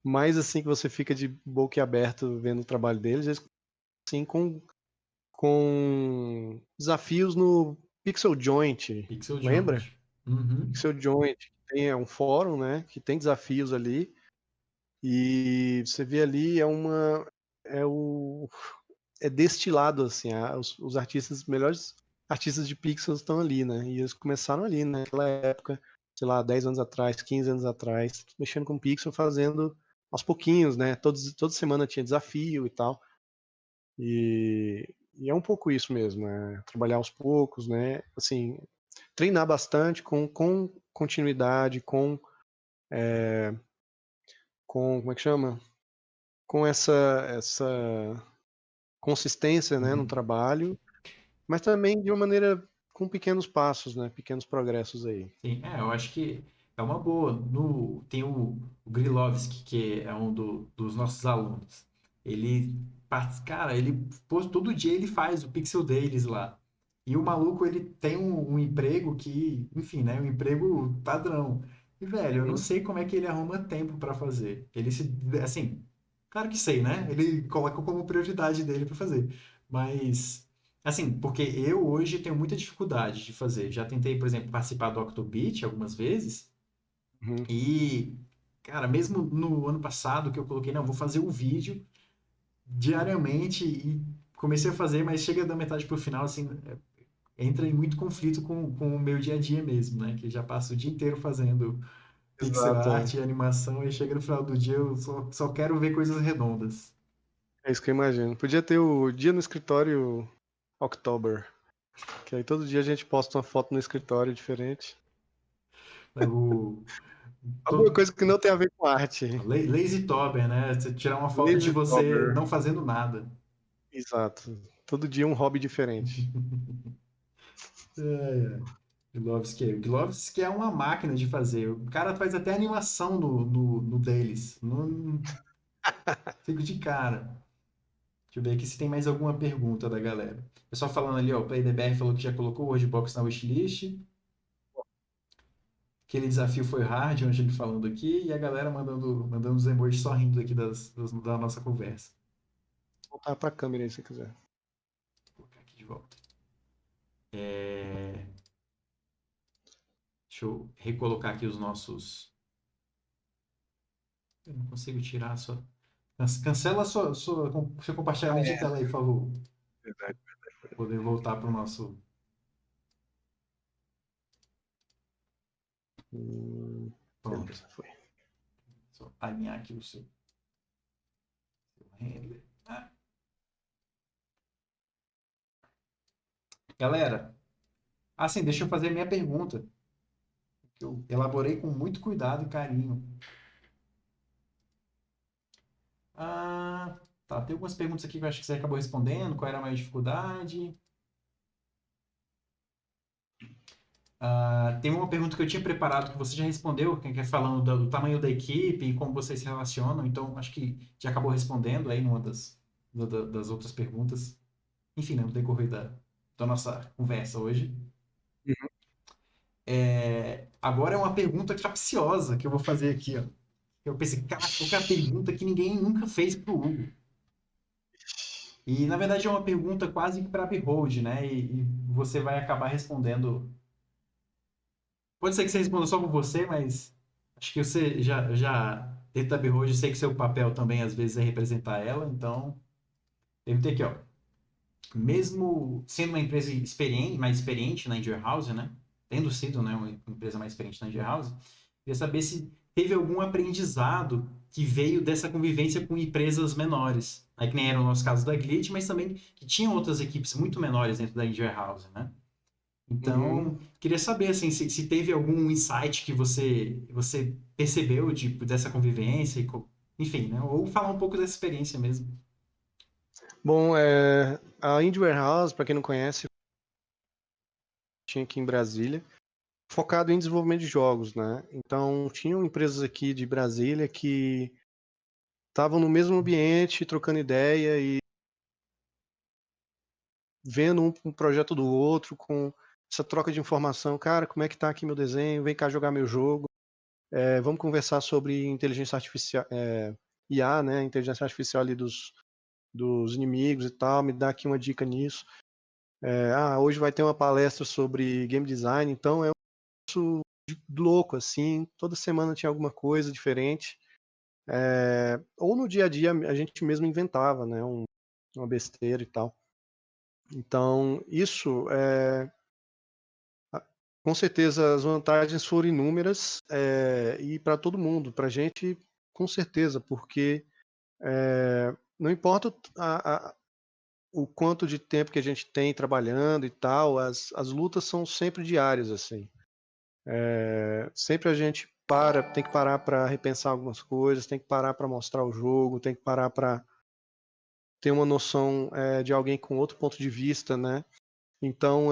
mais assim que você fica de boca aberta vendo o trabalho deles, eles assim com desafios no Pixel Joint, Pixel lembra? Joint. Uhum. Pixel Joint, que tem um fórum, né, que tem desafios ali. E você vê ali é o é destilado assim, os artistas melhores artistas de pixels estão ali, né? E eles começaram ali naquela época, sei lá, 10 anos atrás, 15 anos atrás, mexendo com pixel, fazendo aos pouquinhos, né? Toda semana tinha desafio e tal. E é um pouco isso mesmo, trabalhar aos poucos, né? Assim, treinar bastante com continuidade, com como é que chama? Com essa consistência, né, no Uhum. trabalho, mas também de uma maneira com pequenos passos, né, pequenos progressos aí. Sim, eu acho que é uma boa. Tem o Grilovski, que é um dos nossos alunos. Cara, todo dia ele faz o Pixel Dailies lá. E o maluco, ele tem um emprego que, enfim, né, um emprego padrão. E, velho, eu não Uhum, sei como é que ele arruma tempo para fazer. Assim, claro que sei, né? Ele coloca como prioridade dele para fazer. Mas assim, porque eu hoje tenho muita dificuldade de fazer. Já tentei, por exemplo, participar do Octobit algumas vezes uhum. e, cara, mesmo no ano passado que eu coloquei, não, vou fazer um vídeo diariamente e comecei a fazer, mas chega da metade pro final, assim, entra em muito conflito com o meu dia a dia mesmo, né? Que já passo o dia inteiro fazendo pixel Exato, art e animação e chega no final do dia eu só quero ver coisas redondas. é isso que eu imagino. Podia ter o dia no escritório October, que aí todo dia a gente posta uma foto no escritório diferente. Né? Alguma Todo, coisa que não tem a ver com arte. Lazy Tober, né? Você tirar uma foto de Lazy você October. não fazendo nada. Exato. Todo dia um hobby diferente. Ai, ai. O Glovski é uma máquina de fazer. O cara faz até animação no deles. Não fico de cara. Deixa eu ver aqui se tem mais alguma pergunta da galera. Pessoal falando ali, ó, o PlayDBR falou que já colocou o Wordbox na wishlist. Aquele desafio foi hard, onde ele falando aqui, e a galera mandando os emojis sorrindo aqui da nossa conversa. Vou voltar para a câmera aí se quiser. Vou colocar aqui de volta. É, Deixa eu recolocar aqui os nossos. Eu não consigo tirar a sua. Cancela seu compartilhamento de tela aí, por favor. Verdade. Pra poder voltar para o nosso. Pronto. Beleza, foi. Só alinhar aqui o seu handler. Galera, assim, deixa eu fazer a minha pergunta, que eu elaborei com muito cuidado e carinho. Tá, tem algumas perguntas aqui que eu acho que você acabou respondendo. Qual era a maior dificuldade? Tem uma pergunta que eu tinha preparado que você já respondeu, que é falando do tamanho da equipe e como vocês se relacionam. Então, acho que já acabou respondendo aí numa das outras perguntas. Enfim, né, no decorrer da nossa conversa hoje. Uhum. Agora é uma pergunta capciosa que eu vou fazer aqui, ó. Eu pensei, cara, qual que é a pergunta que ninguém nunca fez pro Hugo? E, na verdade, é uma pergunta quase que para Behold, né? E você vai acabar respondendo. Pode ser que você responda só por você, mas acho que você dentro da Behold, eu sei que seu papel também, às vezes, é representar ela. Então, perguntei aqui, ó. Mesmo sendo uma empresa mais experiente na Engineer House, né? Tendo sido, né, uma empresa mais experiente na Engineer House, queria saber se teve algum aprendizado que veio dessa convivência com empresas menores. Aí que nem era o nosso caso da Glitch, mas também que tinham outras equipes muito menores dentro da Engineer House, né? Uhum. Então, queria saber assim, se teve algum insight que você percebeu tipo, dessa convivência, enfim, né? Ou falar um pouco dessa experiência mesmo. Bom, a Indie Warehouse, para quem não conhece, tinha aqui em Brasília, focado em desenvolvimento de jogos, né? Então, tinham empresas aqui de Brasília que estavam no mesmo ambiente, trocando ideia e vendo um projeto do outro, com essa troca de informação. Cara, como é que tá aqui meu desenho? Vem cá jogar meu jogo. Vamos conversar sobre inteligência artificial, IA, né? Inteligência artificial ali dos inimigos e tal. Me dá aqui uma dica nisso. Hoje vai ter uma palestra sobre game design, então é um curso louco, assim. Toda semana tinha alguma coisa diferente. Ou no dia a dia a gente mesmo inventava, né? Uma besteira e tal. Então, isso com certeza as vantagens foram inúmeras e para todo mundo, para a gente com certeza, porque não importa o quanto de tempo que a gente tem trabalhando e tal, as lutas são sempre diárias assim. Sempre a gente tem que parar para repensar algumas coisas, tem que parar para mostrar o jogo, tem que parar para ter uma noção de alguém com outro ponto de vista, né? Então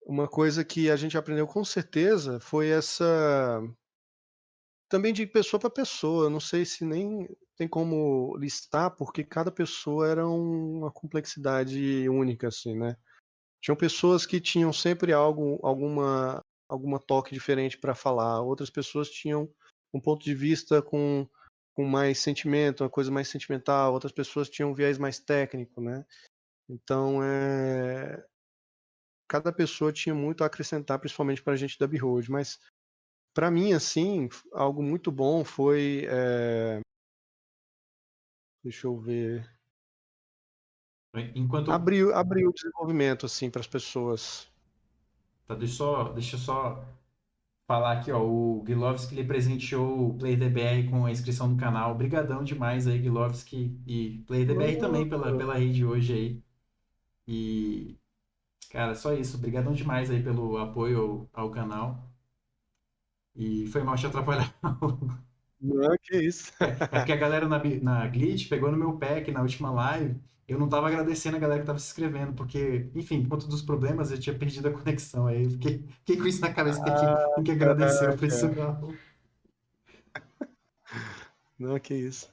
uma coisa que a gente aprendeu com certeza foi essa também de pessoa para pessoa. Não sei se nem tem como listar, porque cada pessoa era uma complexidade única, assim, né? Tinham pessoas que tinham sempre alguma toque diferente para falar. Outras pessoas tinham um ponto de vista com mais sentimento, uma coisa mais sentimental. Outras pessoas tinham um viés mais técnico, né? Então, cada pessoa tinha muito a acrescentar, principalmente para a gente da Behold. Mas, para mim, assim, algo muito bom foi. Deixa eu ver. Enquanto. Abrir o desenvolvimento, assim, para as pessoas. Tá, deixa eu só falar aqui, ó. O Gilovski ele presenteou o PlayDBR com a inscrição no canal. Obrigadão demais aí, Gilovski. E PlayDBR também pela rede hoje aí. E, cara, só isso. Obrigadão demais aí pelo apoio ao canal. E foi mal te atrapalhar. Não, que isso. É porque a galera na Glitch pegou no meu pé que na última live eu não tava agradecendo a galera que tava se inscrevendo, porque, enfim, por conta dos problemas eu tinha perdido a conexão. Aí eu fiquei com isso na cabeça, Ah, tem que agradecer o caraca. pessoal. Não, que isso.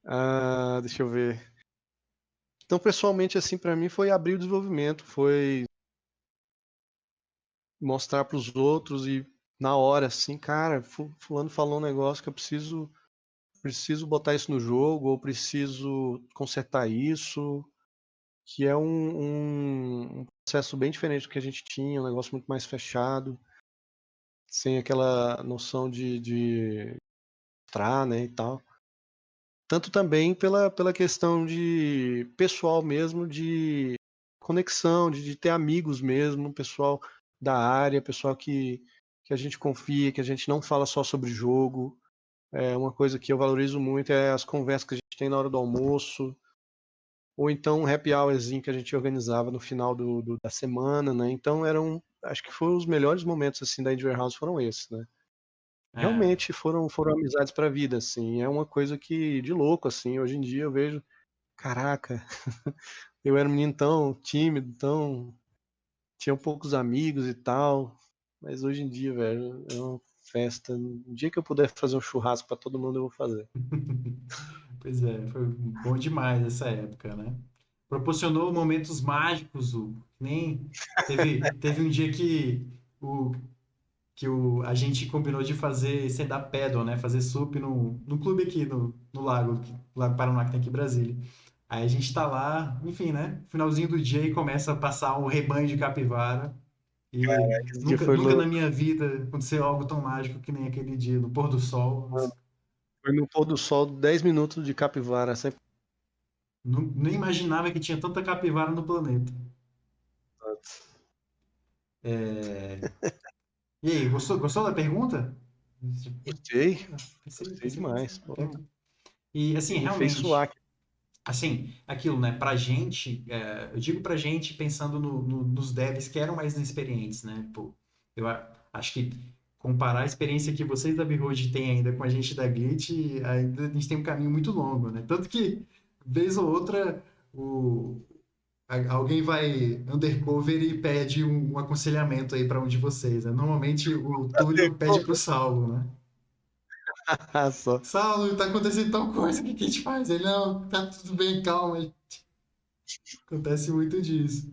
Ah, deixa eu ver. Então, pessoalmente, assim, para mim foi abrir o desenvolvimento, foi mostrar para os outros e na hora, assim, cara, fulano falou um negócio que eu preciso botar isso no jogo, ou preciso consertar isso, que é um processo bem diferente do que a gente tinha, um negócio muito mais fechado, sem aquela noção de mostrar, né, e tal. Tanto também pela questão de pessoal mesmo, de conexão, de ter amigos mesmo, pessoal da área, pessoal que a gente confia, que a gente não fala só sobre jogo. É uma coisa que eu valorizo muito é as conversas que a gente tem na hora do almoço, ou então um happy hourzinho que a gente organizava no final da semana, né? Então acho que foram os melhores momentos assim da Indie Warehouse foram esses, né? É, Realmente foram amizades para a vida, assim. É uma coisa que de louco, assim. Hoje em dia eu vejo, caraca, eu era um menino tão tímido, tão tinha poucos amigos e tal, mas hoje em dia, velho, é uma festa. Um dia que eu puder fazer um churrasco para todo mundo, eu vou fazer. pois é, foi bom demais essa época, né? Proporcionou momentos mágicos, Hugo. Nem teve um dia o, a gente combinou de fazer stand-up paddle, né? Fazer sup no clube aqui no Lago, Lago Paraná, que tem aqui em Brasília. Aí a gente tá lá, enfim, né? Finalzinho do dia e começa a passar um rebanho de capivara. E Esse dia nunca, foi nunca na louco. minha vida aconteceu algo tão mágico que nem aquele dia, no pôr do sol. Foi no pôr do sol, 10 minutos de capivara, sempre. Nem imaginava que tinha tanta capivara no planeta. É, E aí, gostou da pergunta? Gostei, gostei Pensei que demais. Pô, é. E assim, me fez suar realmente, aqui. assim, aquilo, né? Pra gente, eu digo pra gente pensando nos devs que eram mais inexperientes, né? Pô, acho que comparar a experiência que vocês da Behold têm ainda com a gente da Glitch, ainda a gente tem um caminho muito longo, né? Tanto que, vez ou outra, o, alguém vai undercover e pede um aconselhamento aí pra um de vocês, né? Normalmente o Túlio pede pro Saulo, né? Só. Saulo, tá acontecendo tal coisa, o que que a gente faz? Ele, não, tá tudo bem, calma. Acontece muito disso.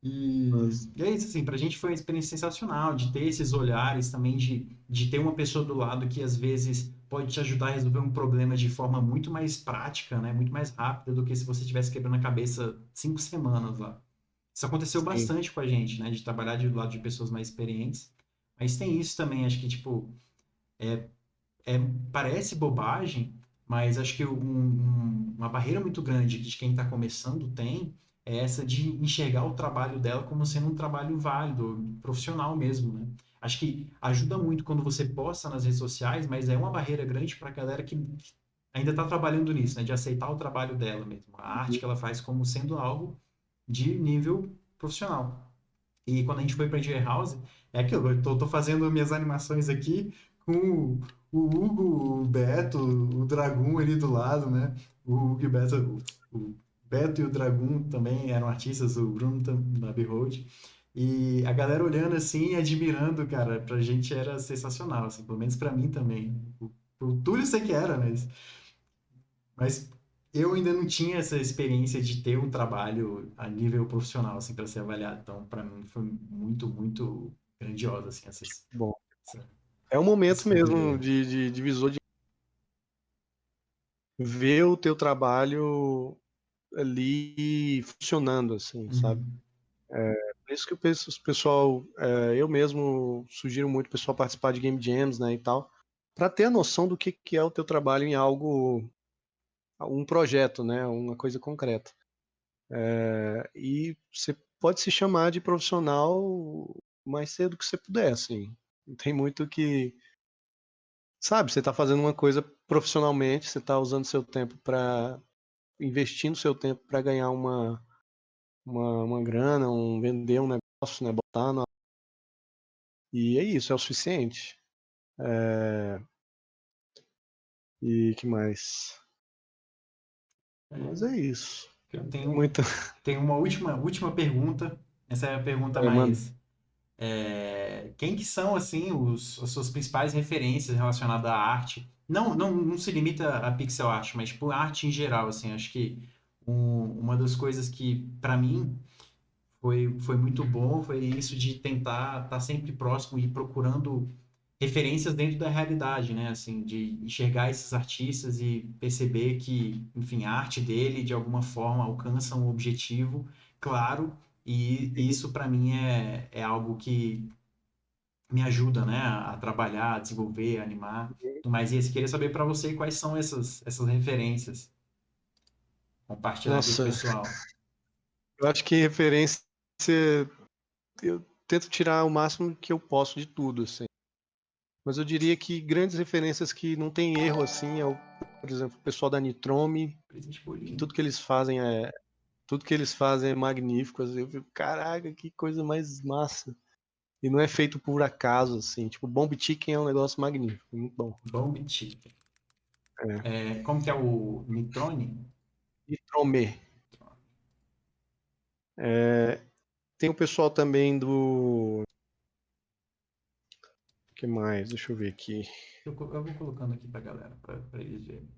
Nossa, E é isso, assim, pra gente foi uma experiência sensacional de ter esses olhares também, de ter uma pessoa do lado que às vezes pode te ajudar a resolver um problema de forma muito mais prática, né? Muito mais rápida do que se você estivesse quebrando a cabeça 5 semanas lá. Isso aconteceu sim, bastante com a gente, né? De trabalhar do lado de pessoas mais experientes. Mas tem isso também, acho que, tipo, é, parece bobagem, mas acho que uma barreira muito grande de quem está começando tem é essa de enxergar o trabalho dela como sendo um trabalho válido, profissional mesmo, né? Acho que ajuda muito quando você posta nas redes sociais, mas é uma barreira grande para a galera que ainda está trabalhando nisso, né? De aceitar o trabalho dela mesmo, a arte que ela faz como sendo algo de nível profissional. E quando a gente foi para Engineer House, é aquilo, eu tô fazendo minhas animações aqui com o Hugo, o Beto, o Dragun ali do lado, né? O Hugo e o Beto, o Beto e o Dragun também eram artistas, o Bruno da Behold. E a galera olhando assim, admirando, cara, pra gente era sensacional, assim, pelo menos pra mim também. O Túlio eu sei que era, mas eu ainda não tinha essa experiência de ter um trabalho a nível profissional, assim, para ser avaliado. Então, para mim, foi muito, muito grandiosa, assim, bom. essa- É um esse momento mesmo poder. de divisor de ver o teu trabalho ali funcionando, assim, sabe? Uhum. Por isso que o pessoal, eu mesmo sugiro muito o pessoal participar de game jams, né, e tal, para ter a noção do que é o teu trabalho em algo, um projeto, né, uma coisa concreta. E você pode se chamar de profissional o mais cedo que você puder, assim. Não tem muito que, sabe, você está fazendo uma coisa profissionalmente, você está usando seu tempo para investindo seu tempo para ganhar uma grana, vender um negócio, né, botar na, e é isso, é o suficiente. E que mais? Mas é isso. Eu Tem tenho, muita. tenho uma última pergunta. Essa é a pergunta Mano, mais. Quem que são, assim, as suas principais referências relacionadas à arte? Não se limita a pixel art, mas, tipo, arte em geral, assim. Acho que uma das coisas que, para mim, foi muito bom foi isso de tentar estar sempre próximo e procurando referências dentro da realidade, né? Assim, de enxergar esses artistas e perceber que, enfim, a arte dele, de alguma forma, alcança um objetivo claro, e isso, para mim, é algo que me ajuda, né, a trabalhar, a desenvolver, a animar. Mas esse queria saber para você quais são essas referências. Compartilhar aqui com o nossa, pessoal. eu acho que referência. Eu tento tirar o máximo que eu posso de tudo, assim. Mas eu diria que grandes referências que não tem erro, assim, é o, por exemplo, o pessoal da Nitrome, Presente que bolinho. tudo que eles fazem é magnífico. Assim, eu fico, caraca, que coisa mais massa. E não é feito por acaso, assim. Tipo, Bomb Chicken é um negócio magnífico, muito bom. Bomb Chicken. É. Como que é o Nitrone? Nitrome. Tem o pessoal também do. O que mais? Deixa eu ver aqui. Eu vou colocando aqui pra galera, pra eles verem.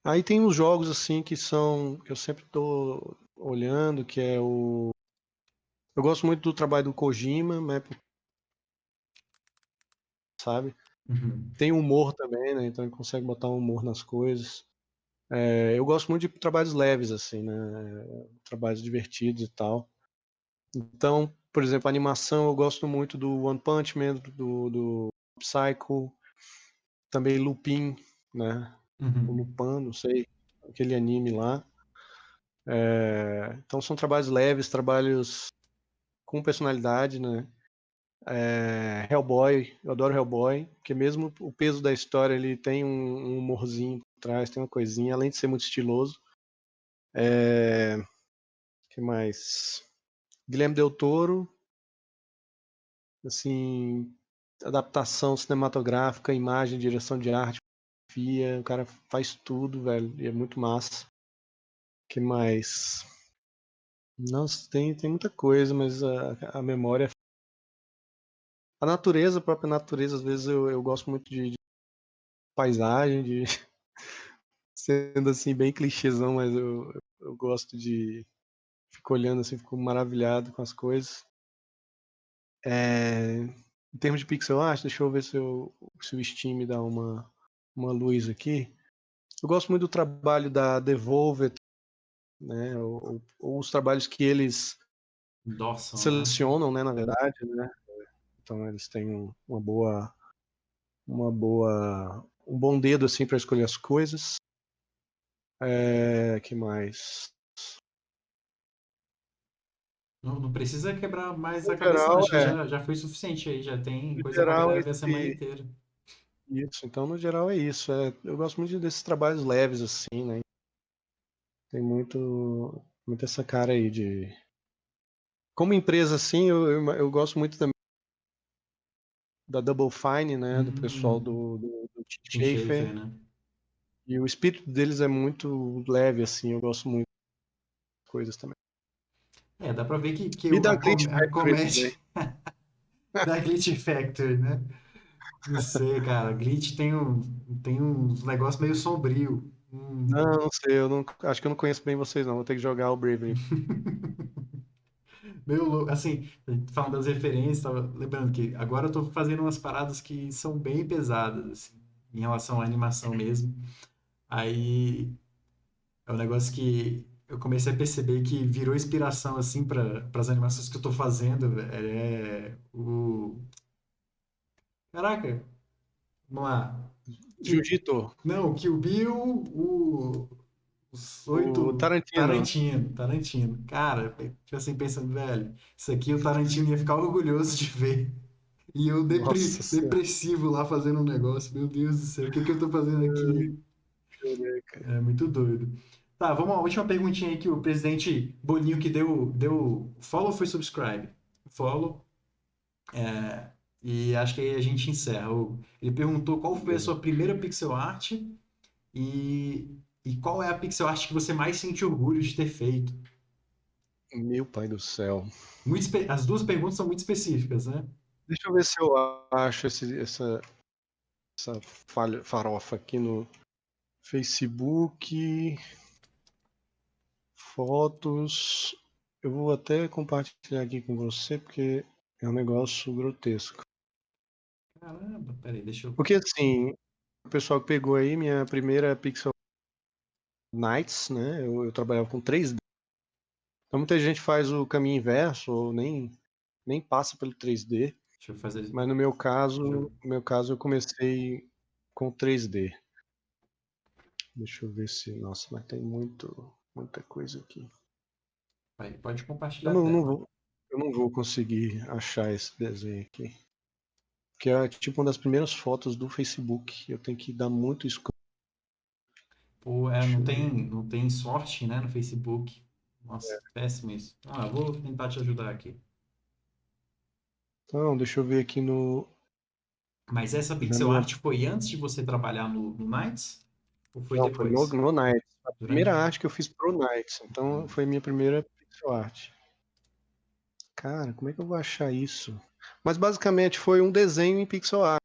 Aí tem os jogos assim que são que eu sempre tô olhando, que é o eu gosto muito do trabalho do Kojima, né, sabe? Uhum. Tem humor também, né? Então ele consegue botar um humor nas coisas. Eu gosto muito de trabalhos leves assim, né? Trabalhos divertidos e tal. Então, por exemplo, a animação eu gosto muito do One Punch Man, do Psycho, também Lupin, né? O Uhum. Lupin, não sei, aquele anime lá. Então são trabalhos leves, trabalhos com personalidade, né? Hellboy, eu adoro Hellboy, porque mesmo o peso da história ele tem um humorzinho por trás, tem uma coisinha, além de ser muito estiloso. Que mais? Guilherme Del Toro, assim, adaptação cinematográfica, imagem, direção de arte, fotografia, o cara faz tudo, velho, e é muito massa. Que mais? Nossa, tem muita coisa, mas a memória. A natureza, a própria natureza, às vezes eu gosto muito de paisagem, de sendo assim bem clichêzão, mas eu gosto de ficar olhando assim, fico maravilhado com as coisas. Em termos de pixel art, deixa eu ver se o Steam me dá uma luz aqui. Eu gosto muito do trabalho da Devolver, né? Ou os trabalhos que eles Dawson, né? selecionam, né, na verdade, né? Então eles têm um bom dedo assim para escolher as coisas. Que mais? Não precisa quebrar mais No a cabeça, não. geral, Acho que já foi suficiente aí. Já tem no coisa pra geral galera ver a semana esse inteira. isso. Então, no geral é isso. Eu gosto muito desses trabalhos leves assim, né? Tem muito essa cara aí de como empresa assim, eu gosto muito também da Double Fine, né? Do pessoal Hum, do Tim Tim Schafer, Schafer. né? E o espírito deles é muito leve, assim. Eu gosto muito de coisas também. Dá pra ver que E da Glitch a Factory também. comédia da Glitch Factory, né? Não sei, cara. Glitch tem uns negócios meio sombrio. Não sei, acho que eu não conheço bem vocês não. Vou ter que jogar o Bravely. Meio louco. Assim, falando das referências, tava lembrando que agora eu tô fazendo umas paradas que são bem pesadas, assim, em relação à animação mesmo. Aí é um negócio que eu comecei a perceber que virou inspiração, assim, para as animações que eu tô fazendo. Caraca, vamos lá. Jiu-Jitsu, Não, Kill Bill, os o oito. Tarantino. Tarantino. Cara, tipo assim, pensando, velho, isso aqui o Tarantino ia ficar orgulhoso de ver. E eu Nossa senhora. depressivo lá fazendo um negócio. Meu Deus do céu, o que que eu tô fazendo aqui? Caraca. É muito doido. Tá, vamos à última perguntinha aí que o presidente Boninho que deu follow ou foi subscribe? Follow. E acho que aí a gente encerra. Ele perguntou qual foi a Beleza. sua primeira pixel art e qual é a pixel art que você mais sente orgulho de ter feito. Meu pai do céu. As duas perguntas são muito específicas, né? Deixa eu ver se eu acho essa farofa aqui no Facebook. Fotos. Eu vou até compartilhar aqui com você, porque é um negócio grotesco. Caramba, peraí, deixa eu. Porque assim, o pessoal que pegou aí, minha primeira Pixel Nights, né? Eu trabalhava com 3D. Então muita gente faz o caminho inverso, ou nem passa pelo 3D. Deixa eu fazer. Mas no meu caso, Deixa eu, eu comecei com 3D. Deixa eu ver se. Nossa, mas tem muita coisa aqui. pode Eu compartilhar a não, não tela. vou, eu não vou conseguir achar esse desenho aqui. Que é tipo uma das primeiras fotos do Facebook. Eu tenho que dar muito scroll. Pô, Deixa eu ver. não tem sorte, né, no Facebook. Nossa, péssimo isso. Ah, eu vou tentar te ajudar aqui. Então, deixa eu ver aqui no, Mas essa na pixel minha. art foi antes de você trabalhar no Knights? Ou foi Não, foi no, depois? no Nights. A Durante. primeira arte que eu fiz pro Nights. Então foi minha primeira pixel art. Cara, como é que eu vou achar isso? Mas basicamente foi um desenho em pixel art,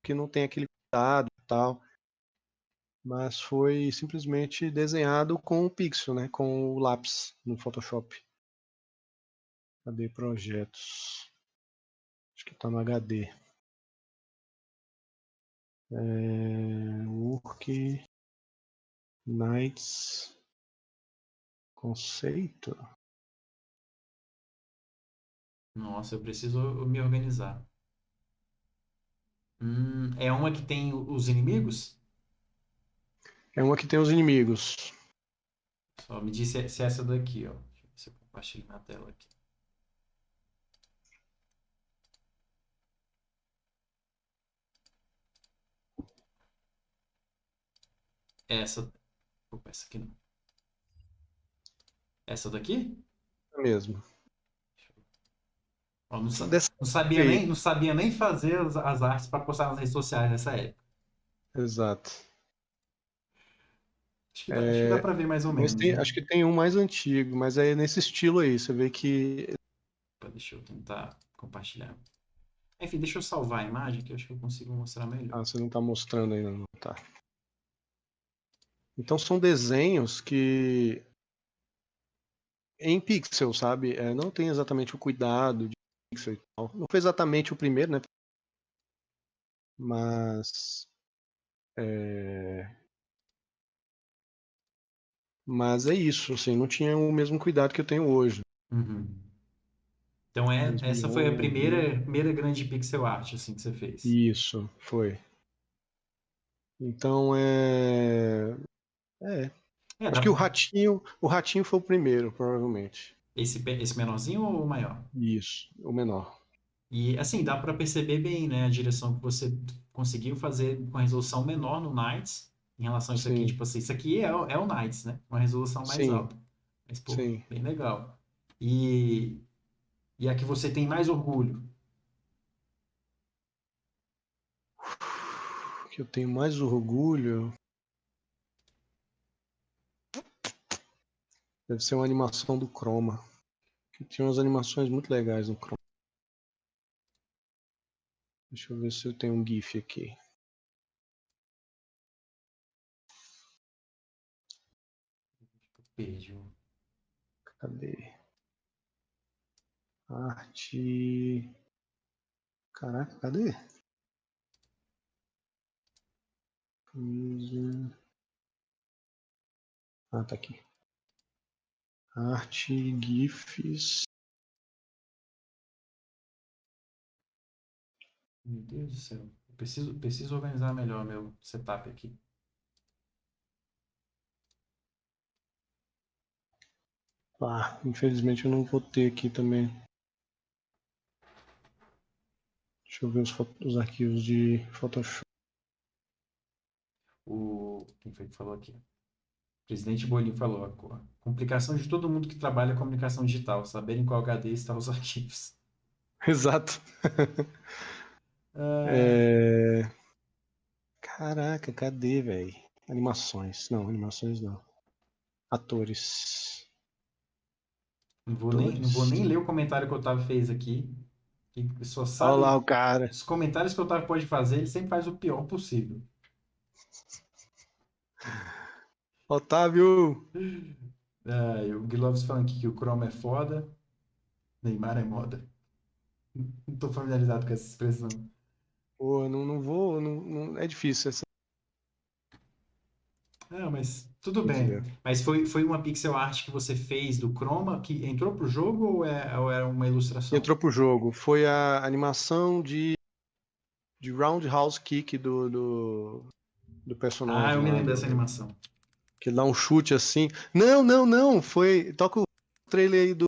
que não tem aquele cuidado e tal. Mas foi simplesmente desenhado com o pixel, né? Com o lápis no Photoshop. Cadê projetos? Acho que tá no HD. Work Nights Conceito. Nossa, eu preciso me organizar. É uma que tem os inimigos? É uma que tem os inimigos. Só me diz se é essa daqui, ó. Deixa eu ver se eu compartilho na tela aqui. Essa. Opa, essa aqui não. Essa daqui? É mesmo. Ó, Dessa aí. não sabia nem fazer as artes para postar nas redes sociais nessa época. Exato. Acho que dá para ver mais ou Mas menos, né? acho que tem um mais antigo, mas é nesse estilo aí. Você vê que. Opa, deixa eu tentar compartilhar. Enfim, deixa eu salvar a imagem que eu acho que eu consigo mostrar melhor. Ah, você não tá mostrando ainda, não. Tá. Então são desenhos que. Em pixel, sabe? Não tem exatamente o cuidado de pixel e tal. Não foi exatamente o primeiro, né? Mas. É... Mas é isso, assim, não tinha o mesmo cuidado que eu tenho hoje. Uhum. Então essa foi a 2011. primeira grande pixel art assim que você fez. Isso, foi. Então é. É, Acho que o ratinho foi o primeiro, provavelmente. esse menorzinho ou o maior? Isso, o menor. E assim, dá para perceber bem, né, a direção que você conseguiu fazer com a resolução menor no Nights em relação a isso aqui. Sim, Tipo assim, isso aqui é o Nights, né? Uma resolução mais sim, alta. Mas, pô, sim. bem legal. E, e a que você tem mais orgulho? O que eu tenho mais orgulho deve ser uma animação do Chroma. Que tinha umas animações muito legais no Chroma. Deixa eu ver se eu tenho um GIF aqui. Perdi. Cadê? Arte. Caraca, cadê? Ah, tá aqui. Arte, GIFs. Meu Deus do céu. Eu preciso organizar melhor meu setup aqui. Ah, infelizmente eu não vou ter aqui também. Deixa eu ver os arquivos de Photoshop. Quem foi que falou aqui? O presidente Boninho falou, a complicação de todo mundo que trabalha com comunicação digital, saber em qual HD estão os arquivos. Exato. Ah, Caraca, cadê, velho? Animações. Não, animações não. Atores. não vou nem ler o comentário que o Otávio fez aqui. Que só Olha lá sabe. o cara. Os comentários que o Otávio pode fazer, ele sempre faz o pior possível. Otávio! O Guilherme falando aqui que o Chroma é foda, Neymar é moda. Não tô familiarizado com essa expressão. Pô, não vou. É difícil essa. Mas tudo bem. Dizer. Mas foi uma pixel art que você fez do Chroma que entrou pro jogo ou era uma ilustração? Entrou pro jogo. Foi a animação de Roundhouse Kick do Ah, eu personagem me lá. lembro dessa animação. Que ele dá um chute assim. Não. Foi. Toca o trailer aí do.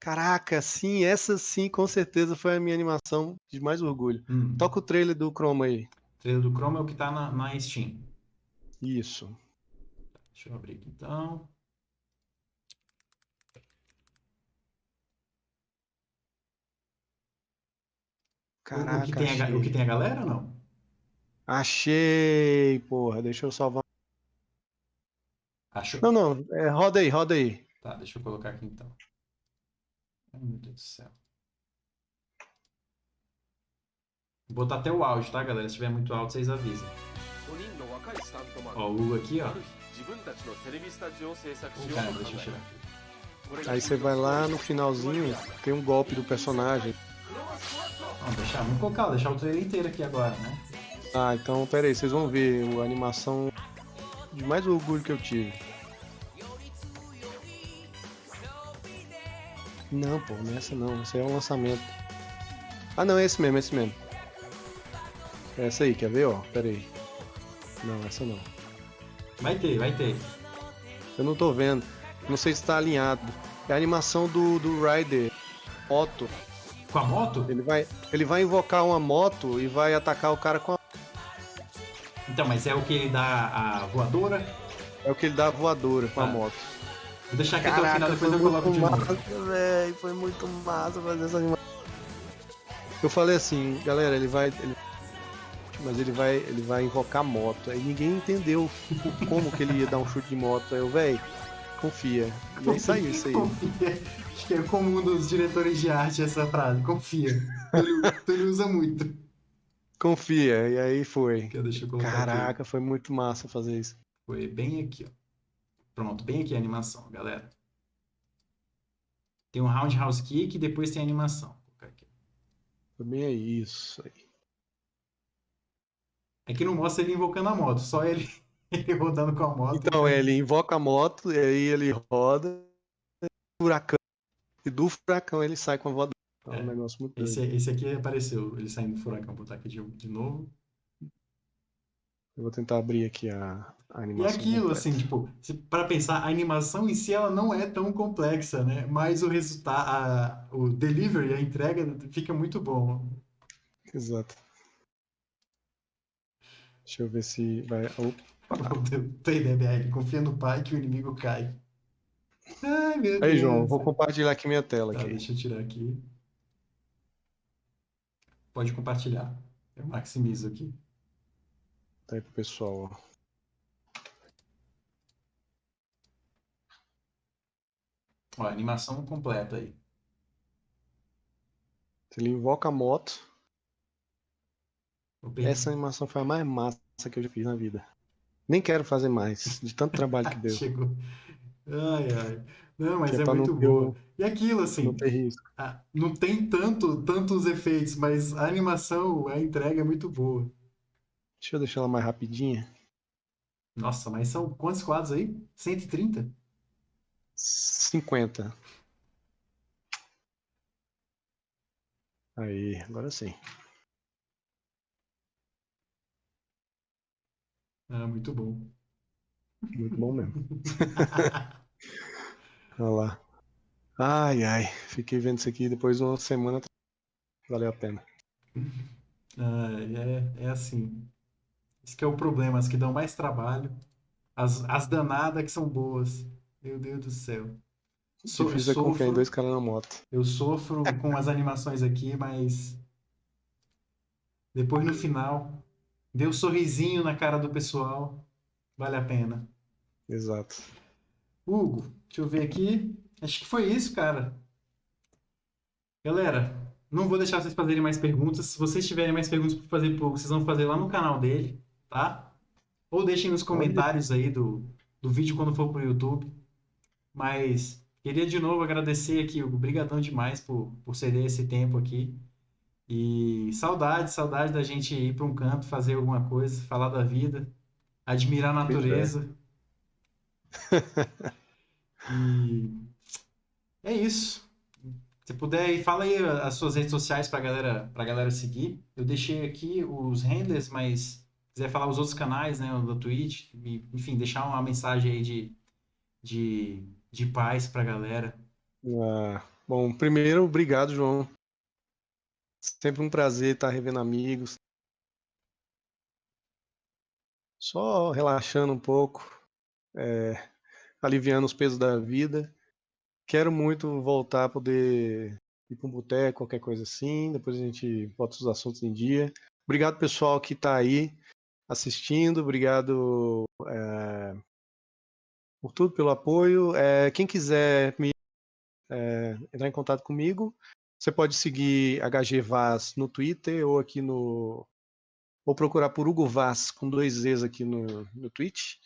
Caraca, sim, essa sim, com certeza foi a minha animação de mais orgulho. Toca o trailer do Chroma aí. O trailer do Chroma é o que tá na Steam. Isso. Deixa eu abrir aqui então. Caraca, O que achei. tem a galera ou não? Achei, porra. Deixa eu salvar. Achou? Não. Roda aí, roda aí. Tá, deixa eu colocar aqui então. Ai, meu Deus do céu. Vou botar até o áudio, tá, galera? Se tiver muito alto, vocês avisam. Ó, o Hugo aqui, ó. Cara, deixa eu tirar aqui. Aí você vai lá no finalzinho, tem um golpe do personagem. Vamos deixar o trailer inteiro aqui agora, né? Ah, então pera aí, vocês vão ver a animação de mais orgulho que eu tive. Não, pô, não é essa não, esse é um lançamento. Ah não, é esse mesmo, É essa aí, quer ver, ó? Pera aí. Não, essa não. Vai ter. Eu não tô vendo. Não sei se tá alinhado. É a animação do Ryder. Moto. Com a moto? Ele vai invocar uma moto e vai atacar o cara com a. Então, mas é o que ele dá a voadora? É o que ele dá a voadora com a moto. Vou deixar aqui até o final, depois eu coloco de novo. Véio, foi muito massa fazer essa animação. Eu falei assim, galera, mas ele vai invocar moto. Aí ninguém entendeu como que ele ia dar um chute de moto. Aí eu, confia. E aí saiu isso aí. Confia. Acho que é comum dos diretores de arte essa frase. Confia. Tu usa muito. Confia. E aí foi. Deixa eu colocar Caraca, aqui. foi muito massa fazer isso. Foi bem aqui, ó. Pronto, bem aqui a animação, galera. Tem um roundhouse kick e depois tem a animação. Vou colocar aqui. Foi bem aí, isso aí. Aqui não mostra ele invocando a moto, só ele, ele rodando com a moto. Então, ele invoca a moto, e aí ele roda, furacão, e do furacão ele sai com a voadora. Então, é um negócio muito doido. Esse aqui apareceu, ele saindo do furacão. Vou botar aqui de novo. Eu vou tentar abrir aqui a animação. E aquilo, completa. assim, tipo, para pensar, a animação em si ela não é tão complexa, né? Mas o resultado, o delivery, a entrega fica muito bom. Exato. Deixa eu ver se vai. Opa. Tem DBR, confia no pai que o inimigo cai. Ai, meu Deus. Aí, João, vou compartilhar aqui minha tela. Tá, aqui. deixa eu tirar aqui. Pode compartilhar. Eu maximizo aqui. Tá aí pro pessoal, ó. Ó, animação completa aí. Ele invoca a moto. Essa animação foi a mais massa que eu já fiz na vida. Nem quero fazer mais, de tanto trabalho que deu. Chegou. Ai. Não, mas Que é pra muito não ter boa. E aquilo, assim, não ter risco. não tem tantos efeitos, mas a animação, a entrega é muito boa. Deixa eu deixar ela mais rapidinha. Nossa, mas são quantos quadros aí? 130? 50. Aí, agora sim. Ah, muito bom. Muito bom mesmo. Olha lá. Ai. Fiquei vendo isso aqui depois de uma semana. Valeu a pena. É assim. Isso que é o problema, as que dão mais trabalho. As danadas que são boas. Meu Deus do céu. Difícil é confiar em dois caras na moto. Eu sofro com as animações aqui, mas depois no final, deu um sorrisinho na cara do pessoal, vale a pena. Exato. Hugo, deixa eu ver aqui. Acho que foi isso, cara. Galera, não vou deixar vocês fazerem mais perguntas. Se vocês tiverem mais perguntas para fazer pro Hugo, vocês vão fazer lá no canal dele, tá? Ou deixem nos comentários aí do vídeo quando for pro YouTube. Mas queria de novo agradecer aqui, Hugo. Obrigadão demais por ceder esse tempo aqui. E saudade da gente ir para um canto, fazer alguma coisa, falar da vida, admirar a natureza. E é isso. Se puder, aí, fala aí as suas redes sociais pra galera seguir. Eu deixei aqui os handles, mas se quiser falar os outros canais, né, da Twitch, enfim, deixar uma mensagem aí de paz pra galera. Bom, primeiro, obrigado, João. Sempre um prazer estar revendo amigos. Só relaxando um pouco, aliviando os pesos da vida. Quero muito voltar a poder ir para um boteco, qualquer coisa assim. Depois a gente bota os assuntos em dia. Obrigado, pessoal, que está aí assistindo. Obrigado por tudo, pelo apoio. Quem quiser entrar em contato comigo, você pode seguir HG Vaz no Twitter ou aqui no... ou procurar por Hugo Vaz, com 2 Zs aqui no Twitch.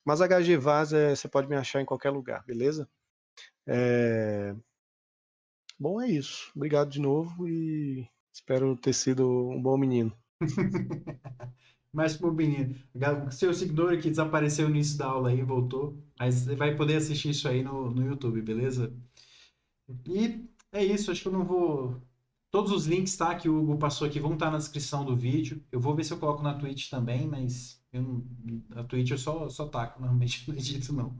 Mas HG Vaz você pode me achar em qualquer lugar, beleza? Bom, é isso. Obrigado de novo e espero ter sido um bom menino. Mais pro menino. Seu seguidor que desapareceu no início da aula aí, voltou. Mas você vai poder assistir isso aí no YouTube, beleza? E é isso, acho que eu não vou. Todos os links, tá, que o Hugo passou aqui vão estar na descrição do vídeo. Eu vou ver se eu coloco na Twitch também, mas a Twitch eu só taco, normalmente não edito não.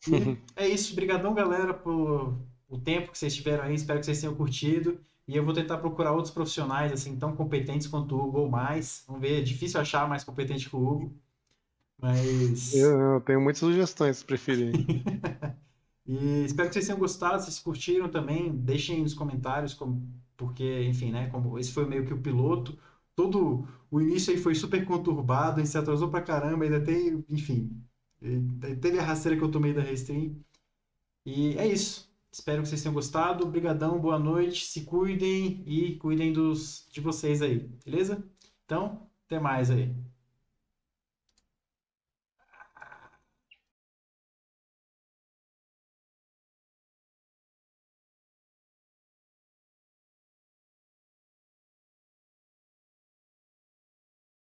E é isso, brigadão galera por o tempo que vocês tiveram aí, espero que vocês tenham curtido. E eu vou tentar procurar outros profissionais assim tão competentes quanto o Hugo ou mais. Vamos ver, é difícil achar mais competente que o Hugo, mas Eu tenho muitas sugestões, se preferirem. e espero que vocês tenham gostado, vocês curtiram também, deixem nos comentários, porque, enfim, né, como esse foi meio que o piloto, todo o início aí foi super conturbado, a gente se atrasou pra caramba, ainda tem, enfim, teve a rasteira que eu tomei da Restream, e é isso. Espero que vocês tenham gostado, obrigadão, boa noite, se cuidem e cuidem de vocês aí, beleza? Então, até mais aí.